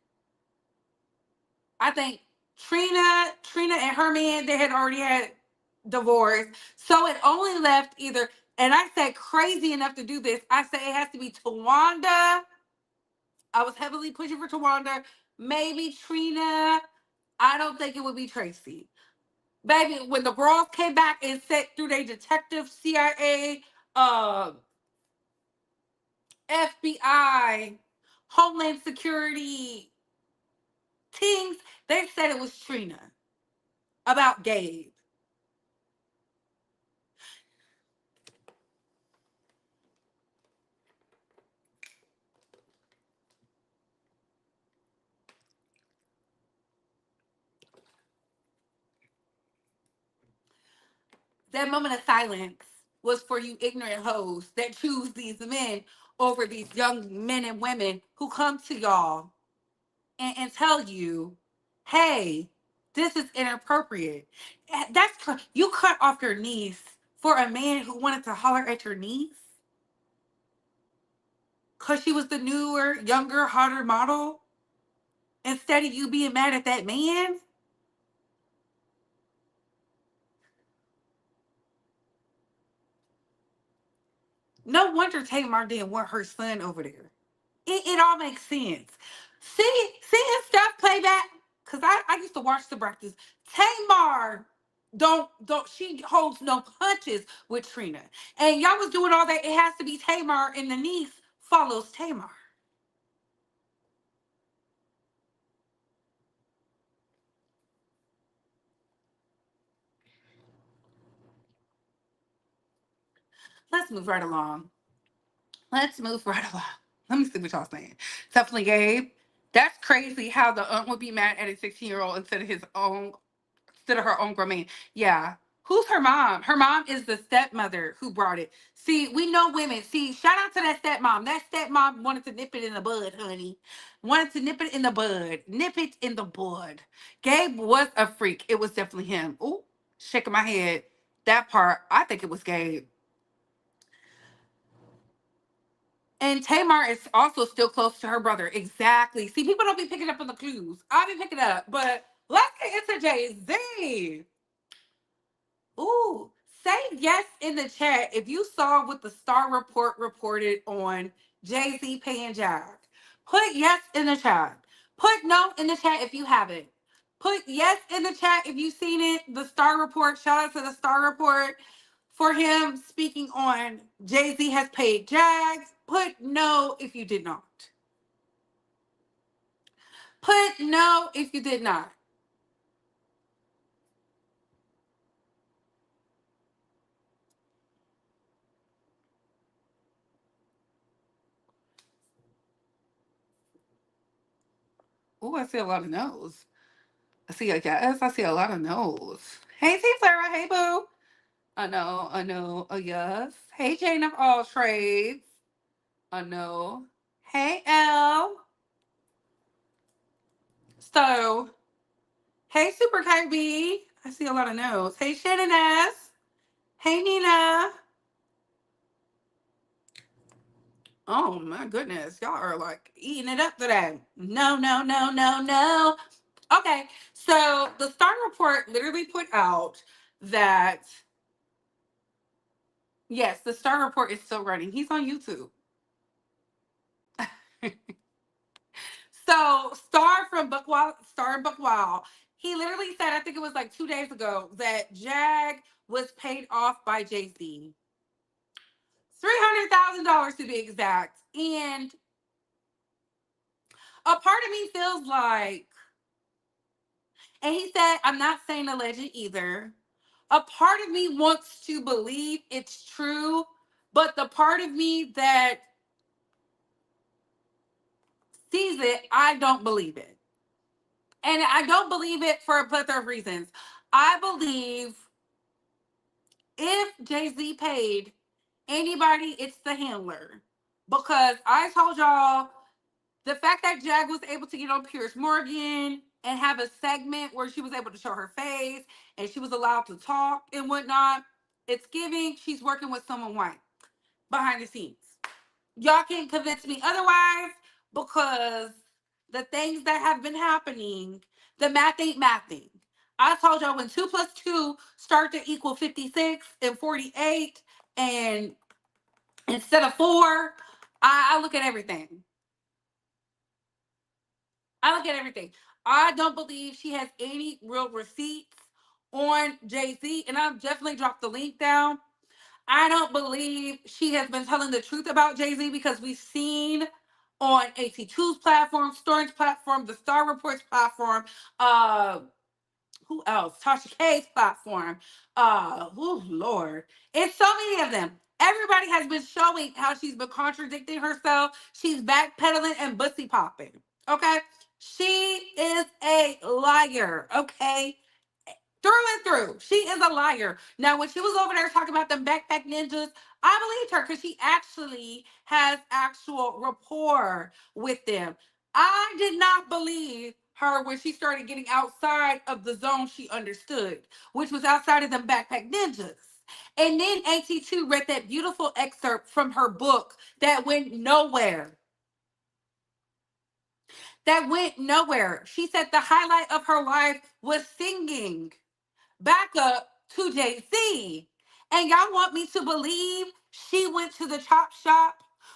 S1: I think Trina and her man, they had already had divorce. So it only left either, and I said crazy enough to do this. I said it has to be Tawanda. I was heavily pushing for Tawanda. Maybe Trina. I don't think it would be Tracy. Baby, when the girls came back and sat through their detective, CIA, uh, FBI, Homeland Security things, they said it was Trina about Gabe. That moment of silence was for you ignorant hoes that choose these men over these young men and women who come to y'all and tell you, hey, this is inappropriate. You cut off your niece for a man who wanted to holler at your niece because she was the newer, younger, hotter model instead of you being mad at that man. No wonder Tamar didn't want her son over there. It all makes sense. Seeing stuff play back, because I used to watch the practice. Tamar don't she holds no punches with Trina. And y'all was doing all that. It has to be Tamar, and the niece follows Tamar. Let's move right along. Let's move right along. Let me see what y'all saying. Definitely Gabe. That's crazy how the aunt would be mad at a 16-year-old instead of her own grown man. Yeah. Who's her mom? Her mom is the stepmother who brought it. See, we know women. See, shout out to that stepmom. That stepmom wanted to nip it in the bud, honey. Wanted to nip it in the bud. Nip it in the bud. Gabe was a freak. It was definitely him. Ooh, shaking my head. That part, I think it was Gabe. And Tamar is also still close to her brother. Exactly. See, people don't be picking up on the clues. I be picking up, but let's get into Jay-Z. Ooh, say yes in the chat if you saw what the Star Report reported on Jay-Z paying Jag? Put yes in the chat. Put no in the chat if you haven't. Put yes in the chat if you've seen it. The Star Report. Shout out to the Star Report for him speaking on Jay-Z has paid Jag. Put no if you did not. Put no if you did not. Oh, I see a lot of no's. I see a yes. I see a lot of no's. Hey, T. Clara. Hey, boo. A no, a no, a yes. Hey, Jane of all trades. A no. Hey, L. So, hey, Super KB. I see a lot of no's. Hey, Shannon S. Hey, Nina. Oh, my goodness. Y'all are like eating it up today. No, no, no, no, no. Okay. So, the Star Report literally put out that, yes, the Star Report is still running. He's on YouTube. So Star and Buckwild, he literally said, I think it was like 2 days ago, that Jag was paid off by Jay-Z. $300,000 to be exact. And a part of me feels like, and he said, I'm not saying alleged either. A part of me wants to believe it's true, but the part of me that sees it, I don't believe it. And I don't believe it for a plethora of reasons. I believe if Jay-Z paid anybody, it's the handler. Because I told y'all the fact that Jag was able to get on Piers Morgan and have a segment where she was able to show her face and she was allowed to talk and whatnot, it's giving she's working with someone white behind the scenes. Y'all can't convince me otherwise because the things that have been happening, the math ain't mathing. I told y'all when 2 plus 2 start to equal 56 and 48, and instead of 4, I look at everything. I look at everything. I don't believe she has any real receipts on Jay-Z, and I've definitely dropped the link down. I don't believe she has been telling the truth about Jay-Z because we've seen on AT2's platform, Storm's platform, the Star Report's platform, uh, who else? Tasha K's platform. Oh Lord. It's so many of them. Everybody has been showing how she's been contradicting herself. She's backpedaling and bussy popping. Okay? She is a liar. Okay? Through and through. She is a liar. Now, when she was over there talking about them backpack ninjas, I believed her because she actually has actual rapport with them. I did not believe her when she started getting outside of the zone she understood, which was outside of them backpack ninjas. And then AT2 read that beautiful excerpt from her book that went nowhere. That went nowhere. She said the highlight of her life was singing back up to Jay-Z. And y'all want me to believe she went to the chop shop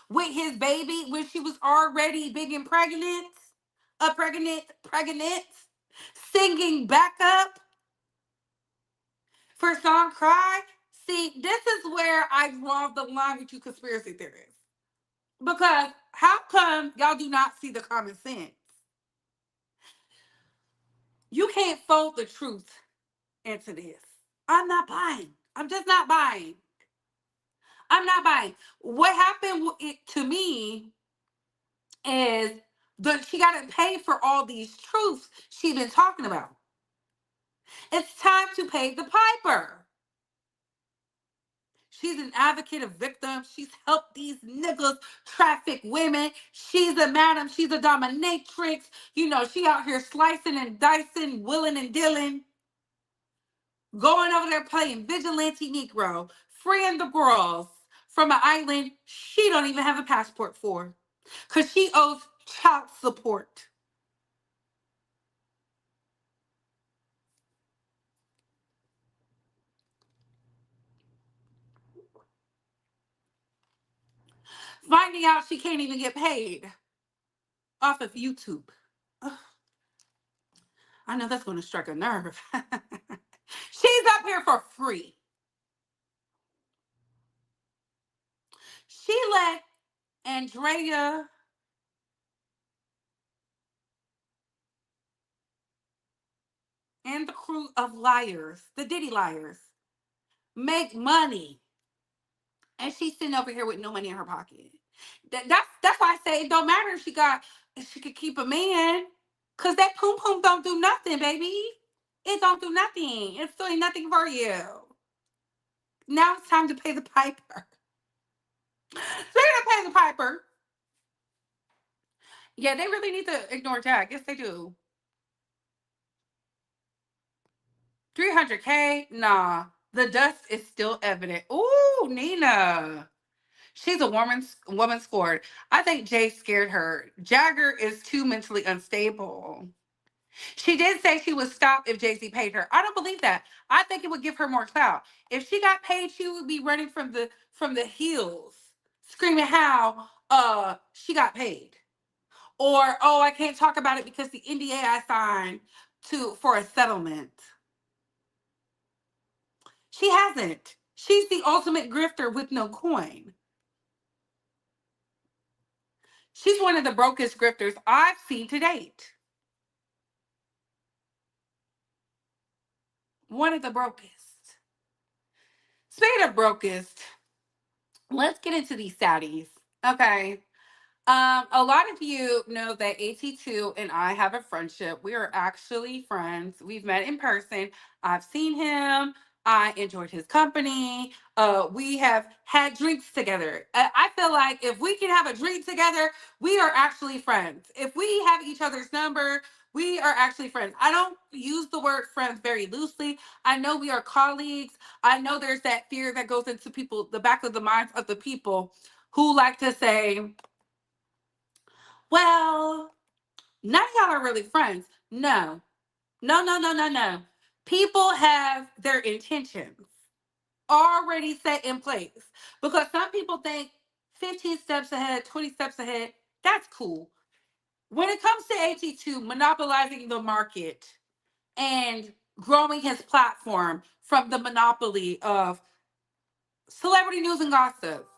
S1: with his baby when she was already big and pregnant? Pregnant, singing back up for song Cry? See, this is where I draw the line with you conspiracy theorists. Because how come y'all do not see the common sense? You can't fold the truth into this. I'm not buying. I'm just not buying. I'm not buying. What happened to me is she got to pay for all these truths she's been talking about. It's time to pay the piper. She's an advocate of victims. She's helped these niggas traffic women. She's a madam. She's a dominatrix. You know, she out here slicing and dicing, willing and dealing, going over there playing vigilante Negro, freeing the girls from an island she don't even have a passport for. Because she owes child support. Finding out she can't even get paid off of YouTube. Ugh, I know that's going to strike a nerve. She's up here for free. She let Andrea and the crew of liars, the Diddy liars, make money. And she's sitting over here with no money in her pocket. That's why I say it don't matter if she could keep a man. Cause that poom poom don't do nothing, baby. It don't do nothing. It's doing nothing for you. Now it's time to pay the piper. So you're gonna pay the piper. Yeah, they really need to ignore Jack. Yes, they do. 300K? Nah. The dust is still evident. Ooh, Nina. She's a woman scored. I think Jay scared her. Jagger is too mentally unstable. She did say she would stop if Jay-Z paid her. I don't believe that. I think it would give her more clout. If she got paid, she would be running from the hills, screaming how she got paid. Or, oh, I can't talk about it because the NDA I signed for a settlement. She hasn't. She's the ultimate grifter with no coin. She's one of the brokest grifters I've seen to date. One of the brokest. Speaking of brokest, let's get into these saddies. Okay. A lot of you know that AT2 and I have a friendship. We are actually friends. We've met in person. I've seen him. I enjoyed his company. We have had drinks together. I feel like if we can have a drink together, we are actually friends. If we have each other's number, we are actually friends. I don't use the word friends very loosely. I know we are colleagues. I know there's that fear that goes into the back of the minds of the people who like to say, well, none of y'all are really friends. No, no, no, no, no, no. People have their intentions already set in place because some people think 15 steps ahead, 20 steps ahead. That's cool. When it comes to AT2 monopolizing the market and growing his platform from the monopoly of celebrity news and gossip,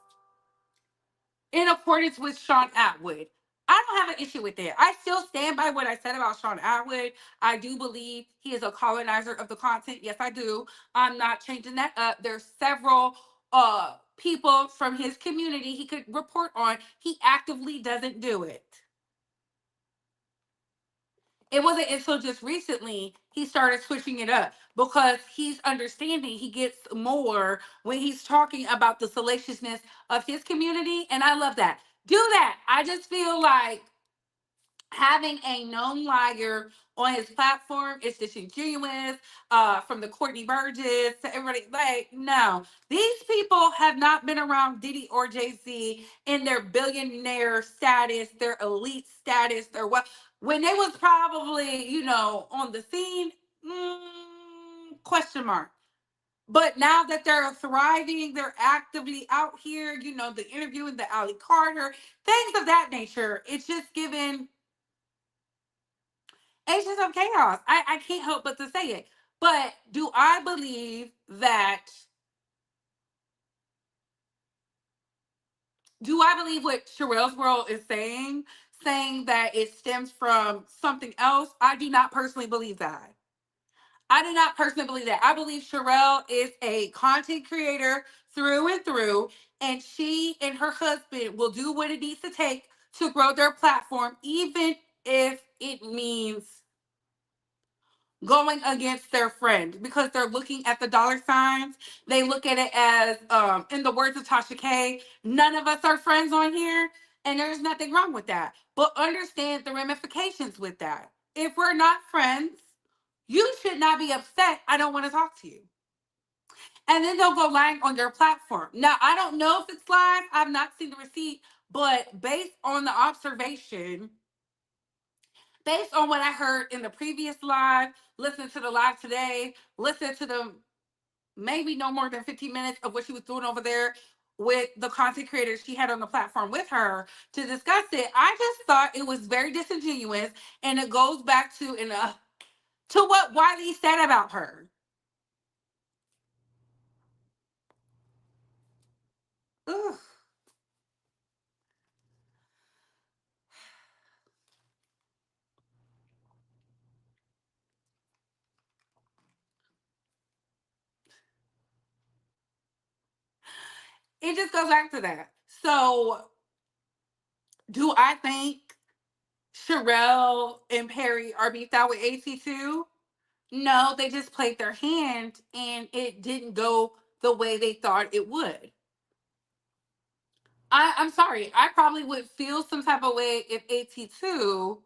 S1: in accordance with Sean Atwood. I don't have an issue with that. I still stand by what I said about Sean Atwood. I do believe he is a colonizer of the content. Yes, I do. I'm not changing that up. There's several people from his community he could report on. He actively doesn't do it. It wasn't until just recently he started switching it up because he's understanding he gets more when he's talking about the salaciousness of his community. And I love that. Do that. I just feel like having a known liar on his platform is disingenuous. From the Courtney Burgess to everybody, like, no, these people have not been around Diddy or Jay-Z in their billionaire status, their elite status, their what, when they was probably, on the scene. Question mark. But now that they're thriving, they're actively out here, the interviewing the Ali Carter, things of that nature. It's just given agents of chaos. I can't help but to say it. But do I believe what Sherelle's World is saying that it stems from something else? I do not personally believe that. I do not personally believe that. I believe Sherelle is a content creator through and through, and she and her husband will do what it needs to take to grow their platform, even if it means going against their friend because they're looking at the dollar signs. They look at it as, in the words of Tasha K, none of us are friends on here, and there's nothing wrong with that. But understand the ramifications with that. If we're not friends, you should not be upset. I don't want to talk to you. And then they'll go lying on your platform. Now, I don't know if it's live. I've not seen the receipt, but based on the observation, based on what I heard in the previous live, listen to the live today, listen to the maybe no more than 15 minutes of what she was doing over there with the content creators she had on the platform with her to discuss it. I just thought it was very disingenuous, and it goes back to what Wiley said about her. Ugh. It just goes back to that. So, do I think Sherelle and Perry are beefed out with AT2? No, they just played their hand and it didn't go the way they thought it would. I'm sorry. I probably would feel some type of way if AT2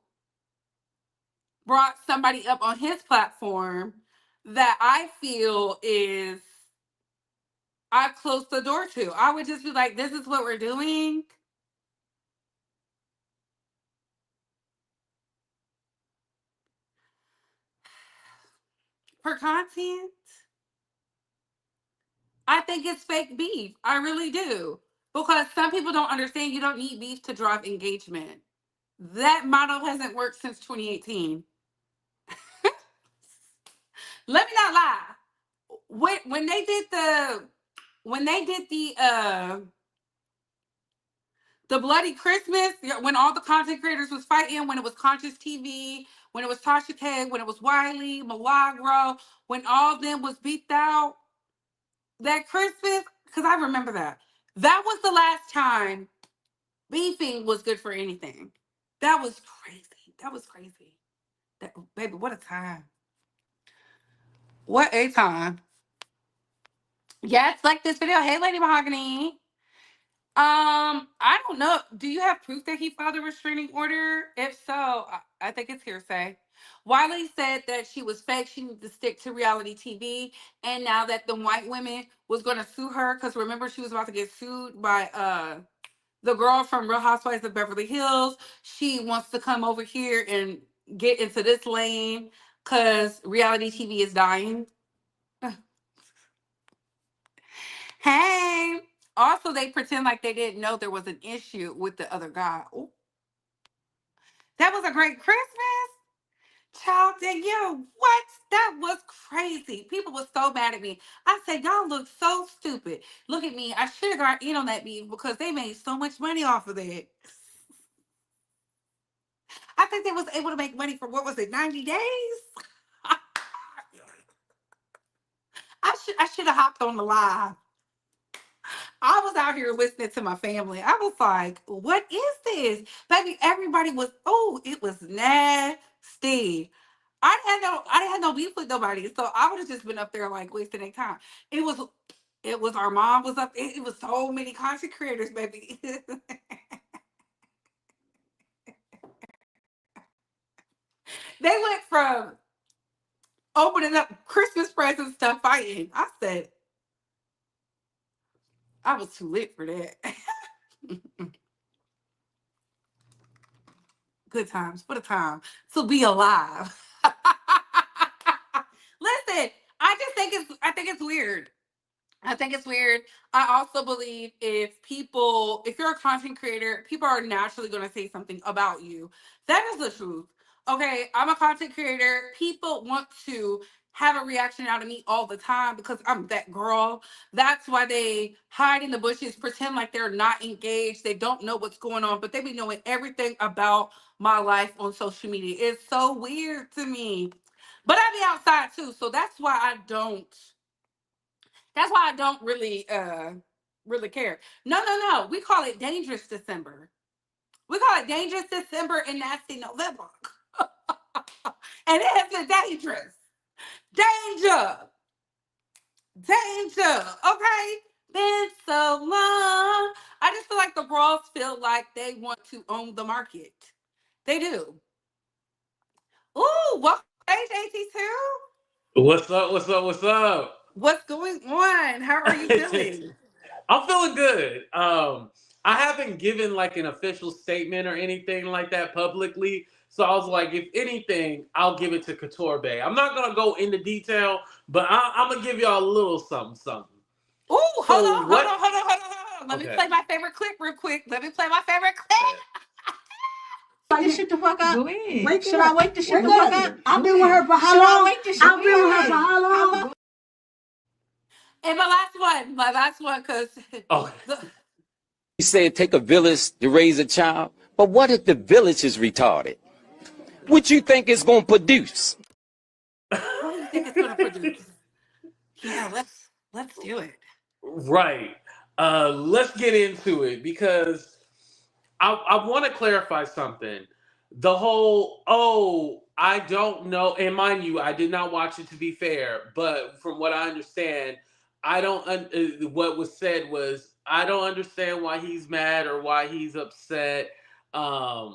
S1: brought somebody up on his platform that I feel is I've closed the door to. I would just be like, this is what we're doing. For content, I think it's fake beef. I really do. Because some people don't understand you don't need beef to drive engagement. That model hasn't worked since 2018. Let me not lie. When they did the bloody Christmas, when all the content creators was fighting, when it was Conscious TV, when it was Tasha K, when it was Wiley, Milagro, when all of them was beat out, that Christmas, because I remember that. That was the last time beefing was good for anything. That was crazy. That was crazy. That, baby, what a time. What a time. Yes, like this video. Hey, Lady Mahogany. I don't know. Do you have proof that he filed a restraining order? If so, I think it's hearsay. Wiley said that she was fake. She needed to stick to reality TV. And now that the white women was going to sue her, because remember she was about to get sued by the girl from Real Housewives of Beverly Hills. She wants to come over here and get into this lane because reality TV is dying. Hey. Also, they pretend like they didn't know there was an issue with the other guy. Ooh, that was a great Christmas. Child, did you? What? That was crazy. People were so mad at me. I said, y'all look so stupid. Look at me. I should have got in on that beef because they made so much money off of that. I think they was able to make money for, what was it, 90 days? I should have hopped on the live. I was out here listening to my family. I was like, what is this? Baby, everybody was, oh, it was nasty. I didn't have no beef with nobody. So I would have just been up there like wasting their time. It was our mom was up. It was so many content creators, baby. They went from opening up Christmas presents to fighting. I said, I was too lit for that. Good times. What a time to be alive. Listen, I think it's weird. I think it's weird. I also believe if you're a content creator, people are naturally going to say something about you. That is the truth. Okay, I'm a content creator. People want to have a reaction out of me all the time because I'm that girl. That's why they hide in the bushes, pretend like they're not engaged. They don't know what's going on, but they be knowing everything about my life on social media. It's so weird to me. But I be outside too, so that's why I don't really care. No, no, no. We call it dangerous December. We call it dangerous December and nasty November. And it has been dangerous. Danger. Danger. Okay? Been so long. I just feel like the bras feel like they want to own the market. They do. Ooh, welcome to AT2.
S5: What's up? What's up? What's up?
S1: What's going on? How are you feeling?
S5: I'm feeling good. I haven't given like an official statement or anything like that publicly. So I was like, if anything, I'll give it to Couture Bay. I'm not gonna go into detail, but I'm gonna give y'all a little something, something.
S1: Ooh,
S5: So
S1: hold on. Let me play my favorite clip real quick. Let me play my favorite clip.
S6: Wake this shit the fuck up.
S7: Go ahead.
S6: Wake Should I wake this shit the fuck up? I've been with her for how long? I've been with her for how long?
S1: And my last one, because
S8: He said take a village to raise a child, but what if the village is retarded? What you think it's gonna produce?
S1: what do you think it's gonna produce? Yeah, let's do it.
S5: Right. Let's get into it because I want to clarify something. The whole, I don't know, and mind you, I did not watch it to be fair, but from what I understand, what was said was, I don't understand why he's mad or why he's upset. I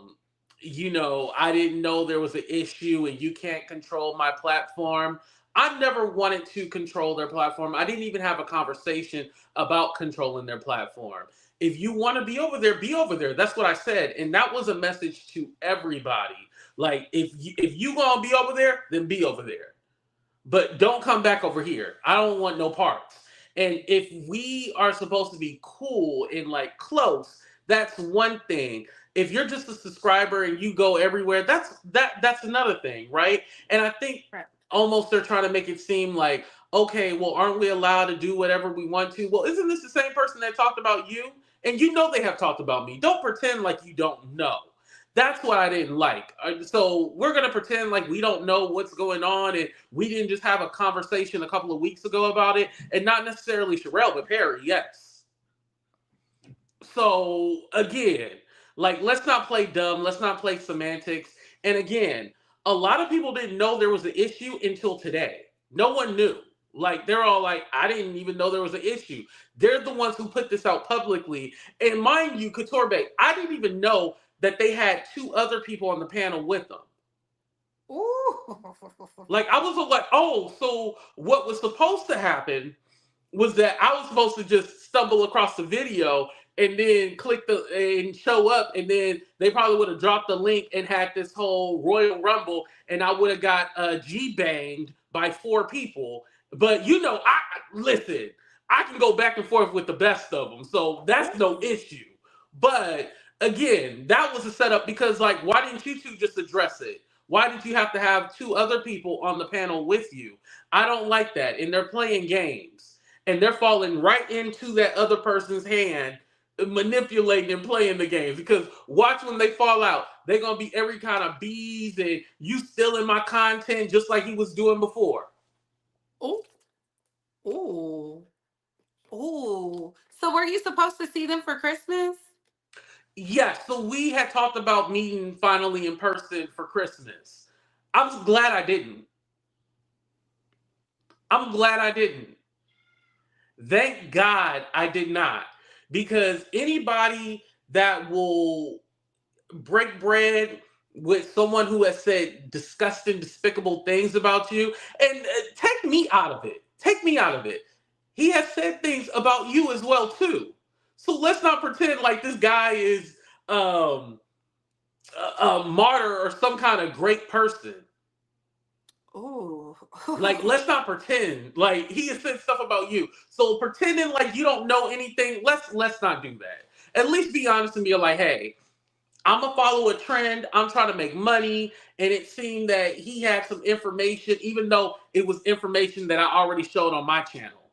S5: didn't know there was an issue and you can't control my platform. I've never wanted to control their platform. I didn't even have a conversation about controlling their platform. If you want to be over there, be over there. That's what I said. And that was a message to everybody. Like, if you gonna be over there, then be over there. But don't come back over here. I don't want no parts. And if we are supposed to be cool and like close, that's one thing. If you're just a subscriber and you go everywhere, that's another thing, right? And I think almost they're trying to make it seem like, okay, well, aren't we allowed to do whatever we want to? Well, isn't this the same person that talked about you? And you know they have talked about me. Don't pretend like you don't know. That's what I didn't like. So we're going to pretend like we don't know what's going on and we didn't just have a conversation a couple of weeks ago about it. And not necessarily Sherelle, but Perry, yes. So again, like, let's not play dumb. Let's not play semantics. And again, a lot of people didn't know there was an issue until today. No one knew. Like, they're all like, I didn't even know there was an issue. They're the ones who put this out publicly. And mind you, Couture Bay, I didn't even know that they had 2 other people on the panel with them.
S1: Ooh.
S5: Like, I was like, so what was supposed to happen was that I was supposed to just stumble across the video and then click and show up, and then they probably would have dropped the link and had this whole Royal Rumble, and I would have got G-banged by 4 people. But listen, I can go back and forth with the best of them, so that's no issue. But again, that was a setup because, like, why didn't you 2 just address it? Why did you have to have 2 other people on the panel with you? I don't like that, and they're playing games, and they're falling right into that other person's hand, manipulating and playing the games. Because watch when they fall out, they're gonna be every kind of bees and you stealing my content just like he was doing before.
S1: Ooh. So were you supposed to see them for Christmas?
S5: Yeah, so we had talked about meeting finally in person for Christmas. I'm glad I didn't. Thank God I did not. Because anybody that will break bread with someone who has said disgusting, despicable things about you, and take me out of it. He has said things about you as well, too. So let's not pretend like this guy is a martyr or some kind of great person.
S1: Ooh.
S5: Like, let's not pretend like he has said stuff about you. So pretending like you don't know anything, let's not do that. At least be honest and be like, hey, I'm gonna follow a trend. I'm trying to make money. And it seemed that he had some information, even though it was information that I already showed on my channel.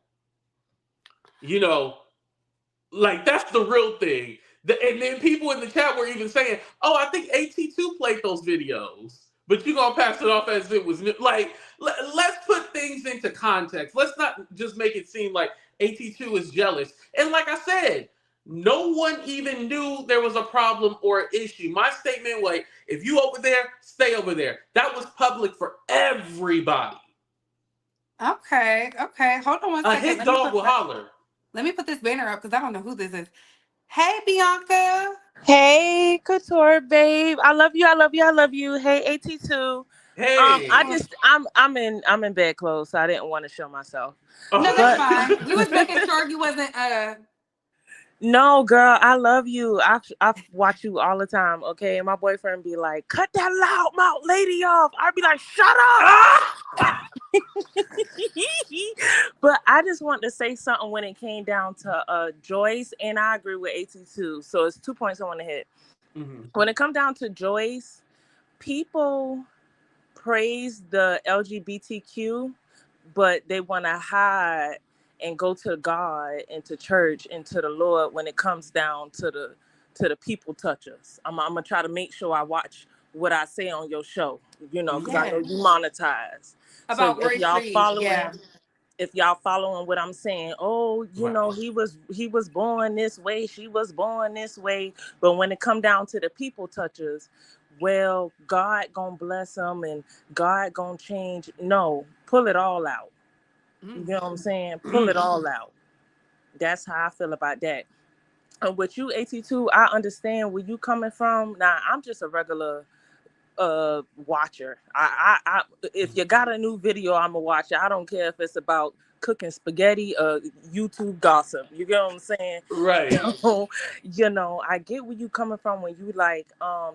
S5: Like, that's the real thing. And then people in the chat were even saying, I think AT2 played those videos. But you're going to pass it off as it was. Like, let's put things into context. Let's not just make it seem like AT2 is jealous. And like I said, no one even knew there was a problem or an issue. My statement was, if you over there, stay over there. That was public for everybody.
S1: Okay. Hold on one second.
S5: A hit dog will holler.
S1: Let me put this banner up because I don't know who this is. Hey, Bianca.
S7: Hey, Couture babe. I love you. Hey, AT2.
S5: Hey.
S7: I'm in bed clothes, so I didn't want to show myself.
S1: No, that's fine. We was making sure you wasn't
S7: No, girl, I love you. I watch you all the time, okay? And my boyfriend be like, cut that loud mouth lady off. I'd be like, shut up. But I just want to say something when it came down to Joyce, and I agree with AT2. So it's 2 points I want to hit.
S5: Mm-hmm.
S7: When it comes down to Joyce, people praise the LGBTQ, but they want to hide and go to God and to church and to the Lord when it comes down to the people touchers. I'm gonna try to make sure I watch what I say on your show, because I know
S1: Yes.
S7: you monetize. So
S1: About Royce Reed. Yeah.
S7: if y'all following what I'm saying, oh,
S5: Right.
S7: he was born this way, she was born this way, but when it come down to the people touchers, well, God gonna bless them and God gonna change. No, pull it all out. You know what I'm saying? Pull it all out. That's how I feel about that. And with you, AT2, I understand where you coming from. Now, I'm just a regular watcher. I if you got a new video, I'm a watcher. I don't care if it's about cooking spaghetti or YouTube gossip. You get what I'm saying?
S5: Right.
S7: I get where you coming from when you like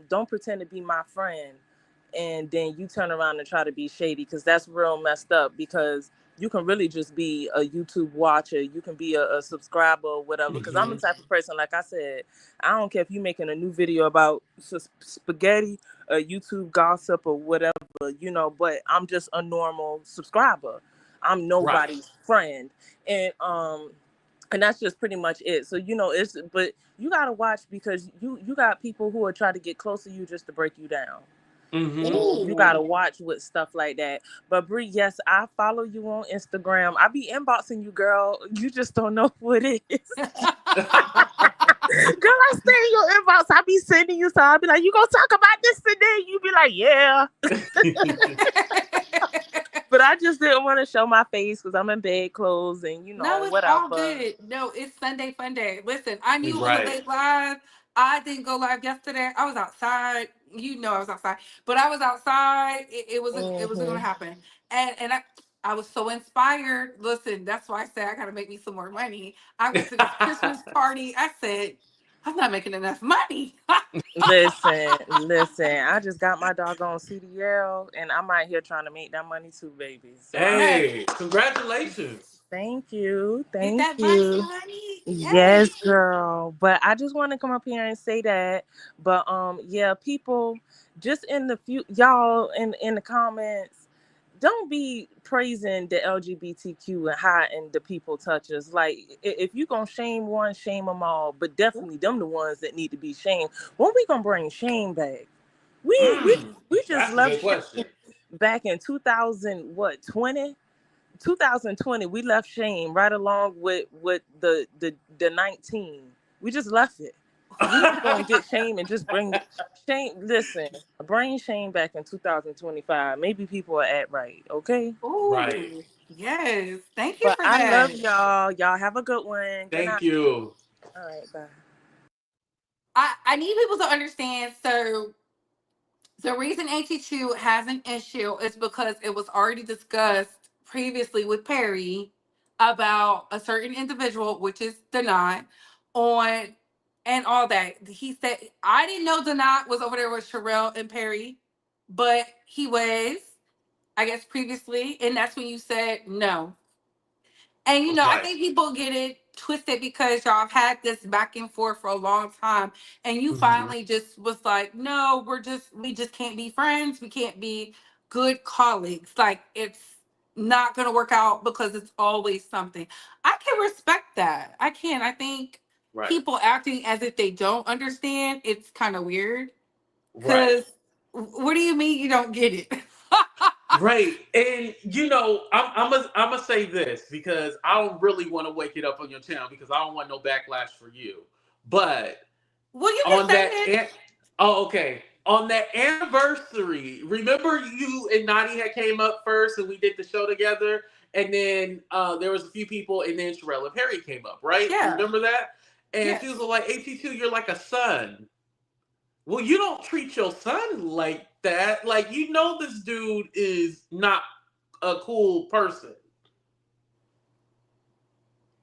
S7: don't pretend to be my friend and then you turn around and try to be shady, because that's real messed up, because you can really just be a YouTube watcher. You can be a subscriber or whatever. Because I'm the type of person, like I said, I don't care if you're making a new video about spaghetti, YouTube gossip, or whatever, but I'm just a normal subscriber. I'm nobody's friend. And that's just pretty much it. So, but you got to watch, because you got people who are trying to get close to you just to break you down.
S5: Mm-hmm.
S7: You gotta watch with stuff like that. But Bree, yes, I follow you on Instagram. I be inboxing you, girl. You just don't know who it is. Girl, I stay in your inbox. I be sending you, so I be like, you gonna talk about this today? You be like, yeah. But I just didn't want to show my face because I'm in bed clothes and
S1: No, it's all
S7: whatever.
S1: good. No, it's Sunday fun day. Listen, I knew it was a
S5: Right.
S1: late live. I didn't go live yesterday. I was outside. You know I was outside. But I was outside. It wasn't gonna
S7: Mm-hmm.
S1: happen. And I was so inspired. Listen, that's why I said I gotta make me some more money. I went to this Christmas party. I said, I'm not making enough money.
S7: Listen. I just got my doggone CDL, and I'm out here trying to make that money too, baby. So
S1: Yes.
S5: Hey, congratulations.
S7: thank you,
S1: Get
S7: thank
S1: that money,
S7: you.
S1: honey. Yes.
S7: Yes, girl. But I just want to come up here and say that. But yeah, people, just in the few y'all in the comments, don't be praising the LGBTQ and hiding the people touchers. Like, if you gonna shame one, shame them all. But definitely them the ones that need to be shamed. When we gonna bring shame back? We just
S5: That's a good
S7: left
S5: question.
S7: shame back in 2020. We left shame right along with the 19. We just left it. We not gonna get shame and just bring shame. Listen, bring shame back in 2025. Maybe people are at right, okay?
S5: Right.
S1: Ooh, yes. Thank you
S7: But
S1: for
S7: I love
S1: that.
S7: y'all. Y'all have a good one. Good
S5: Thank
S7: night.
S5: you.
S7: All right, bye.
S1: I need people to understand. So the reason AT2 has an issue is because it was already discussed previously with Perry about a certain individual, which is Denat, on and all that. He said, I didn't know Denat was over there with Sherelle and Perry, but he was, I guess, previously. And that's when you said no. And I
S5: Right.
S1: think people get it twisted because y'all have had this back and forth for a long time, and you
S5: Mm-hmm.
S1: finally just was like, "No, we just can't be friends. We can't be good colleagues. Like it's not gonna work out because it's always something." I can respect that. I can. I think
S5: Right.
S1: people acting as if they don't understand, it's kind of weird.
S5: Right.
S1: Cause what do you mean you don't get it?
S5: Right. And I'm gonna say this because I don't really want to wake it up on your channel because I don't want no backlash for you. But
S1: Well, you can
S5: on
S1: say
S5: that
S1: it.
S5: oh, okay. On that anniversary, remember you and Nadi had came up first and we did the show together, and then there was a few people, and then Sherelle and Perry came up, right?
S1: Yeah.
S5: Remember that? And she
S1: Yes.
S5: was like, AT2, you're like a son. Well, you don't treat your son like that. Like, this dude is not a cool person.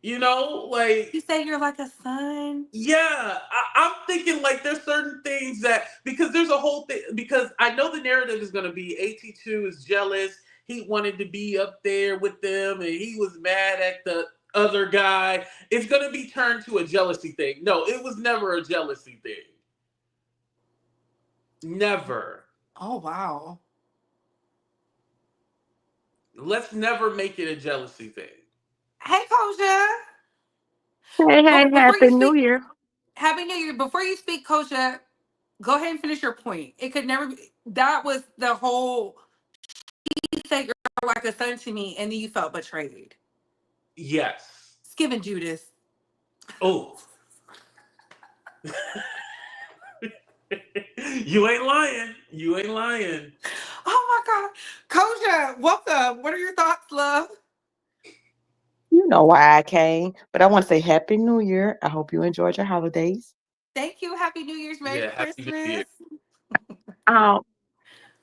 S1: You
S5: Like,
S1: say you're like a son.
S5: yeah, I'm thinking like there's certain things that, because there's a whole thing, because I know the narrative is going to be AT2 is jealous. he wanted to be up there with them and he was mad at the other guy, it's going to be turned to a jealousy thing. No, it was never a jealousy thing. Never.
S1: Oh wow.
S5: Let's never make it a jealousy thing.
S1: Hey, Kosha.
S6: Hey, hey,
S1: Before
S6: Happy
S1: you
S6: New
S1: speak,
S6: Year.
S1: Happy New Year. Before you speak, Kosha, go ahead and finish your point. It could never be. That was the whole. You said you're like a son to me, and then you felt betrayed.
S5: Yes.
S1: It's giving Judas.
S5: Oh. You ain't lying. You ain't lying.
S1: Oh my God. Kosha, welcome. What are your thoughts, love?
S6: You know why I came, but I want to say Happy New Year. I hope you enjoyed your holidays.
S1: Thank you. Happy New Year's. Merry
S5: Yeah, happy New Year.
S1: Christmas.
S6: Um,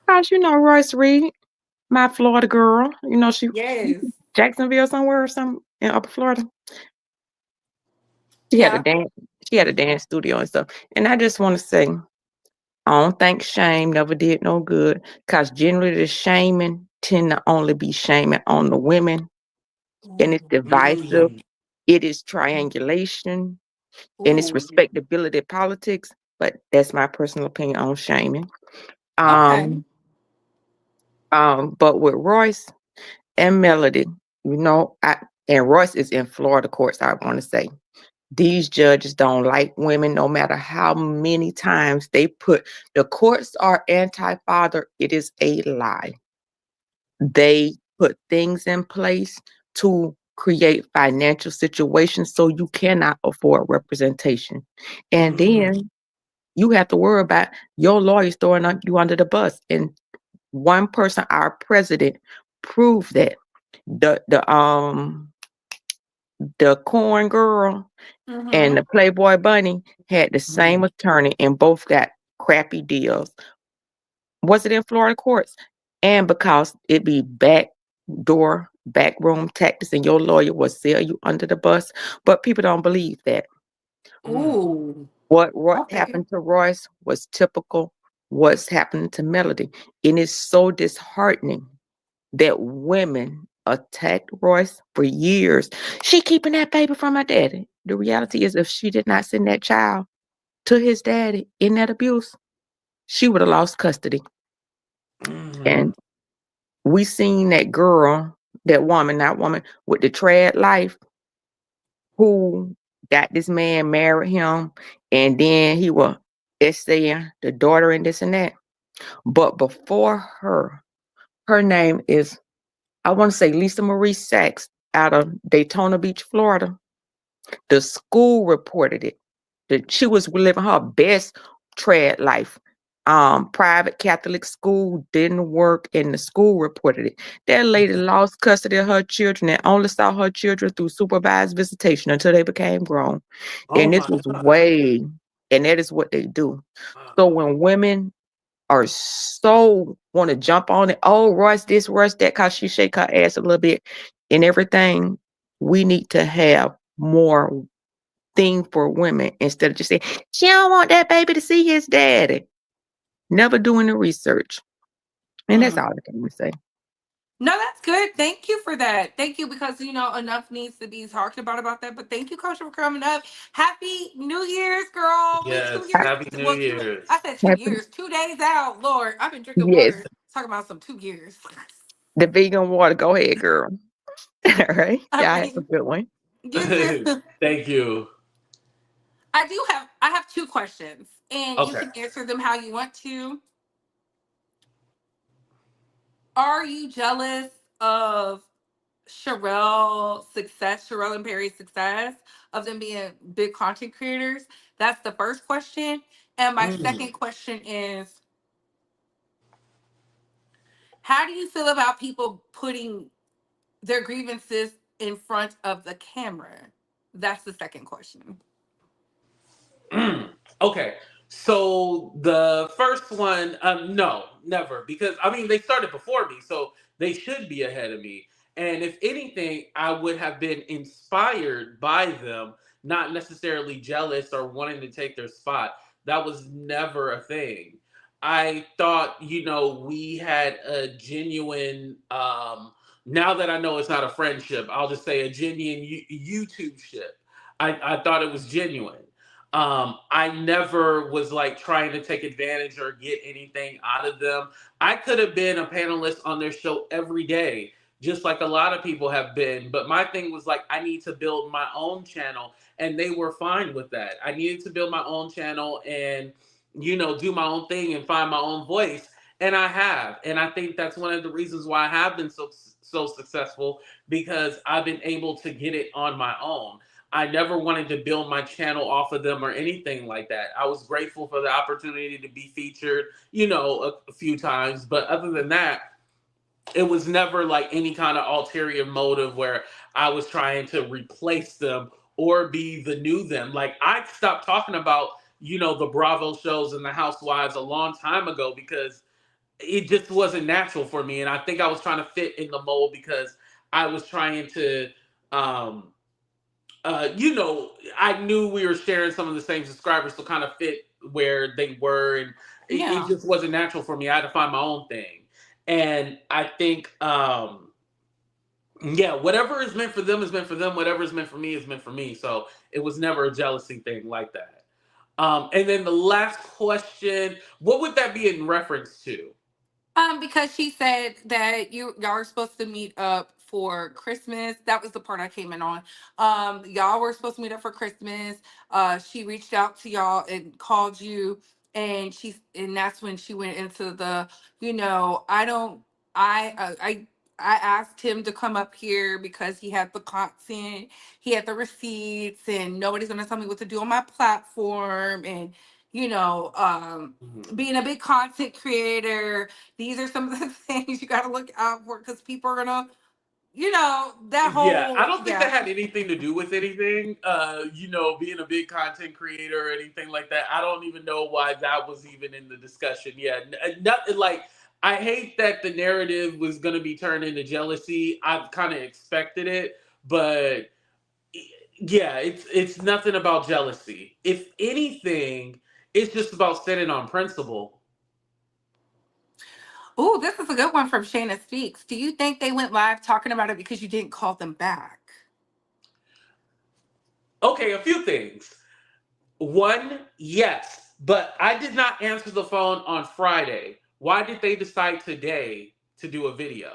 S6: Gosh, you know Royce Reed, my Florida girl. She
S1: Yes.
S6: Jacksonville somewhere or something in Upper Florida. She had a
S1: Yeah.
S6: dance. She had a dance studio and stuff. And I just want to say, I don't think shame never did no good, because generally the shaming tend to only be shaming on the women, and it's
S1: Ooh.
S6: divisive.
S5: Mm.
S6: It is triangulation, and it's
S1: Ooh.
S6: respectability politics. But that's my personal opinion on shaming.
S1: Okay.
S6: Um, but with Royce and Melody, and Royce is in Florida courts. I want to say these judges don't like women, no matter how many times they put the courts are anti-father. It is a lie. They put things in place to create financial situations so you cannot afford representation. And
S5: Mm.
S6: then you have to worry about your lawyers throwing you under the bus. And one person, our president, proved that. The corn girl and
S1: Mm-hmm.
S6: the Playboy bunny had the same
S5: Mm.
S6: attorney and both got crappy deals. Was it in Florida courts? And because it be backroom tactics, and your lawyer will sell you under the bus. But people don't believe that.
S5: Mm.
S1: Ooh.
S6: What
S1: Okay.
S6: happened to Royce was typical what's happening to Melody. And it's so disheartening that women attacked Royce for years. She keeping that baby from her daddy. The reality is, if she did not send that child to his daddy in that abuse, she would have lost custody.
S5: Mm.
S6: And we seen that woman with the trad life, who got this man, married him, and then he was essaying the daughter and this and that. But before her name is, I want to say, Lisa Marie Sachs, out of Daytona Beach, Florida. The school reported it. That she was living her best trad life. Private Catholic school didn't work, and the school reported it. That lady lost custody of her children and only saw her children through supervised visitation until they became grown.
S5: Oh
S6: And this
S5: my
S6: was
S5: God.
S6: and that is what they do. So
S5: Wow.
S6: when women are so want to jump on it, oh, Royce this, Royce that, cause she shake her ass a little bit and everything, we need to have more thing for women instead of just saying, she don't want that baby to see his daddy. Never doing the research. And that's
S1: Mm.
S6: all I can say.
S1: No, that's good. Thank you for that. Thank you, because enough needs to be talked about that. But thank you, Coach, for coming up. Happy New Year's, girl. We
S5: Yes.
S1: 2 years.
S5: Happy New
S1: Well, two.
S5: Year's.
S1: I said two
S6: Happen.
S1: years. 2 days out. Lord, I've been drinking
S6: Yes.
S1: water. Talking about some 2 years.
S6: The vegan water. Go ahead, girl. All right.
S1: All
S6: Yeah, I have a
S1: right.
S6: good one.
S1: You too.
S5: Thank you.
S1: I have two questions, and you
S5: Okay.
S1: can answer them how you want to. Are you jealous of Sherelle and Perry's success, of them being big content creators? That's the first question. And my
S5: Mm.
S1: second question is, how do you feel about people putting their grievances in front of the camera? That's the second question.
S5: Mm. Okay. So the first one, no, never, because I mean they started before me, so they should be ahead of me. And if anything, I would have been inspired by them, not necessarily jealous or wanting to take their spot. That was never a thing. I thought, we had a genuine, now that I know it's not a friendship, I'll just say a genuine YouTube ship. I thought it was genuine. I never was like trying to take advantage or get anything out of them. I could have been a panelist on their show every day, just like a lot of people have been. But my thing was like, I need to build my own channel, and they were fine with that. I needed to build my own channel and do my own thing and find my own voice. And I have. And I think that's one of the reasons why I have been so successful, because I've been able to get it on my own. I never wanted to build my channel off of them or anything like that. I was grateful for the opportunity to be featured, a few times. But other than that, it was never like any kind of ulterior motive where I was trying to replace them or be the new them. Like, I stopped talking about, the Bravo shows and the Housewives a long time ago because it just wasn't natural for me. And I think I was trying to fit in the mold because I was trying to, um, I knew we were sharing some of the same subscribers to kind of fit where they were. And it
S1: Yeah.
S5: just wasn't natural for me. I had to find my own thing. And I think, yeah, whatever is meant for them is meant for them. Whatever is meant for me is meant for me. So it was never a jealousy thing like that. And then the last question, what would that be in reference to?
S1: Because she said that y'all were supposed to meet up for Christmas. That was the part I came in on. Y'all were supposed to meet up for Christmas. She reached out to y'all and called you, and that's when she went into the, I don't, I asked him to come up here because he had the content, he had the receipts, and nobody's gonna tell me what to do on my platform, and you know, um,
S5: Mhm.
S1: being a big content creator, these are some of the things you got to look out for because people are gonna, that
S5: Yeah, I
S1: whole,
S5: don't think that
S1: yeah.
S5: had anything to do with anything. Being a big content creator or anything like that. I don't even know why that was even in the discussion. Yeah, nothing like. I hate that the narrative was going to be turned into jealousy. I've kind of expected it, but yeah, it's nothing about jealousy. If anything, it's just about standing on principle.
S1: Oh, this is a good one from Shayna Speaks. Do you think they went live talking about it because you didn't call them back?
S5: Okay, a few things. One, yes, but I did not answer the phone on Friday. Why did they decide today to do a video?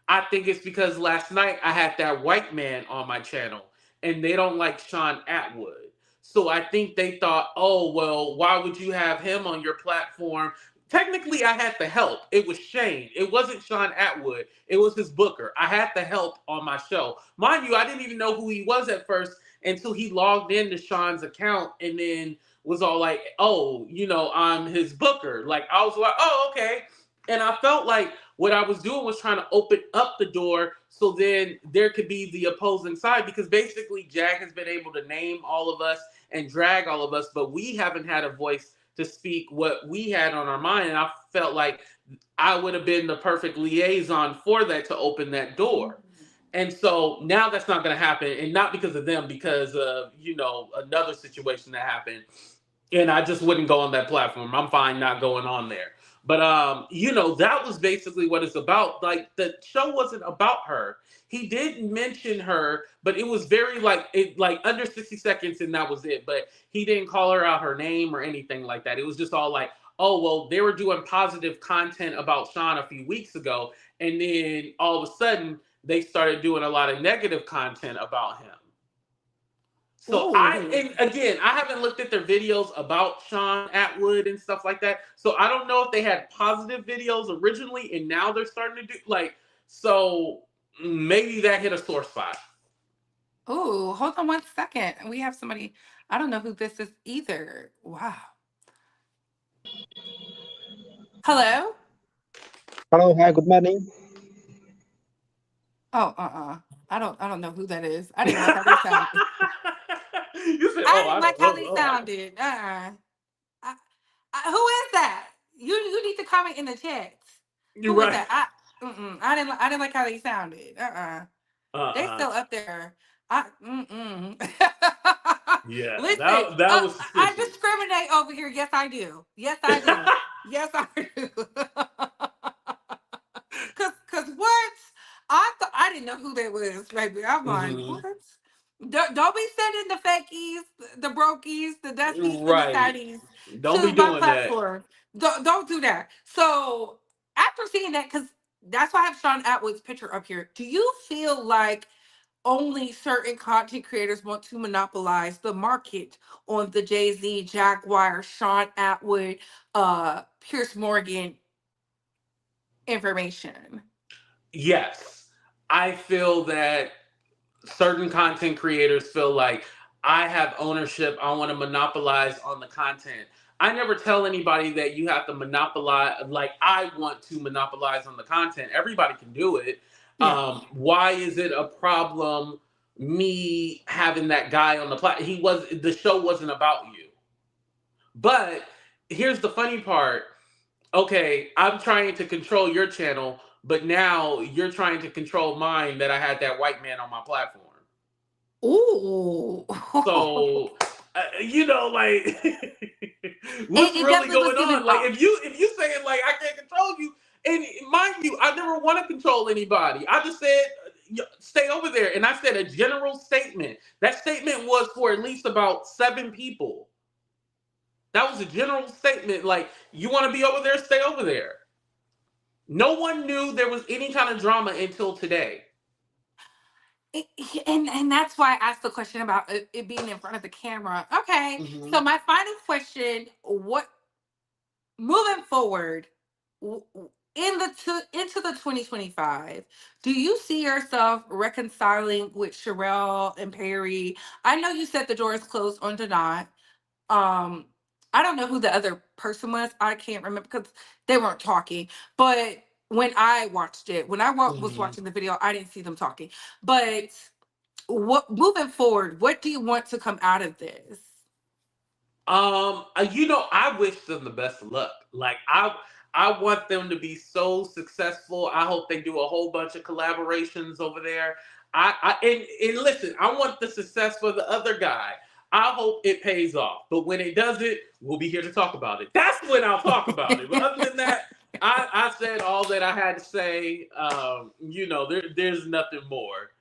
S5: I think it's because last night I had that white man on my channel and they don't like Sean Atwood. So I think they thought, oh, well, why would you have him on your platform? Technically, I had the help. It was Shane. It wasn't Sean Atwood. It was his booker. I had the help on my show. Mind you, I didn't even know who he was at first until he logged into Sean's account and then was all like, oh, I'm his booker. Like, I was like, oh, okay. And I felt like what I was doing was trying to open up the door so then there could be the opposing side, because basically Jag has been able to name all of us and drag all of us, but we haven't had a voice to speak what we had on our mind. And I felt like I would have been the perfect liaison for that, to open that door. And so now that's not going to happen, and not because of them, because of another situation that happened, and I just wouldn't go on that platform. I'm fine not going on there. But that was basically what it's about. Like, the show wasn't about her. He did mention her, but it was very like under 60 seconds, and that was it. But he didn't call her out her name or anything like that. It was just all like, oh well, they were doing positive content about Sean a few weeks ago, and then all of a sudden they started doing a lot of negative content about him. So
S1: Ooh.
S5: and again, I haven't looked at their videos about Sean Atwood and stuff like that. So I don't know if they had positive videos originally and now they're starting to do so maybe that hit a sore spot.
S1: Ooh, hold on one second. We have somebody, I don't know who this is either. Wow. Hello?
S9: Hello, hi, good morning.
S1: Oh, I don't know who that is. I didn't like how they sounded.
S5: You said,
S1: I
S5: "Oh,
S1: didn't
S5: I
S1: like
S5: don't
S1: how
S5: know."
S1: they
S5: Oh,
S1: sounded. I, who is that? You need to comment in the chat.
S5: you're
S1: Who is
S5: right.
S1: that? I didn't like how they sounded. They
S5: Uh-uh.
S1: still up there. I
S5: Yeah,
S1: Listen,
S5: that was
S1: I
S5: suspicious.
S1: discriminate over here. Yes, I do. Yes, I do. Yes, I do. Cause what? I thought I didn't know who that was, baby. I'm like,
S5: Hmm.
S1: what? Don't be sending the fakies, the brokies, the dusties, and the
S5: Right.
S1: saddies
S5: Don't be
S1: to my
S5: doing that.
S1: platform. Don't do that. So after seeing that, because that's why I have Sean Atwood's picture up here. Do you feel like only certain content creators want to monopolize the market on the Jay-Z, Jaguar, Sean Atwood, Pierce Morgan information?
S5: Yes, I feel that certain content creators feel like I have ownership. I want to monopolize on the content. I never tell anybody that you have to monopolize, like, I want to monopolize on the content. Everybody can do it.
S1: Yeah.
S5: Why is it a problem me having that guy on the platform? The show wasn't about you. But here's the funny part. Okay, I'm trying to control your channel, but now you're trying to control mine that I had that white man on my platform.
S1: Ooh.
S5: So, like, what's
S1: It
S5: really
S1: definitely was
S5: going
S1: given
S5: on? Like,
S1: off.
S5: if you saying like I can't control you, and mind you, I never want to control anybody. I just said stay over there, and I said a general statement. That statement was for at least about 7 people. That was a general statement. Like, you want to be over there, stay over there. No one knew there was any kind of drama until today.
S1: It- and that's why I asked the question about it being in front of the camera. Okay, so
S5: Hmm.
S1: my final question: what moving forward into the 2025? Do you see yourself reconciling with Sherelle and Perry? I know you said the door is closed on Donat. Um, I don't know who the other person was. I can't remember because they weren't talking. But when I watched it, when I was
S5: Hmm.
S1: watching the video, I didn't see them talking. But what moving forward, what do you want to come out of this?
S5: I wish them the best of luck. Like, I want them to be so successful. I hope they do a whole bunch of collaborations over there. And listen, I want the success for the other guy. I hope it pays off. But when it doesn't, we'll be here to talk about it. That's when I'll talk about it. But other than that, I said all that I had to say. There's nothing more.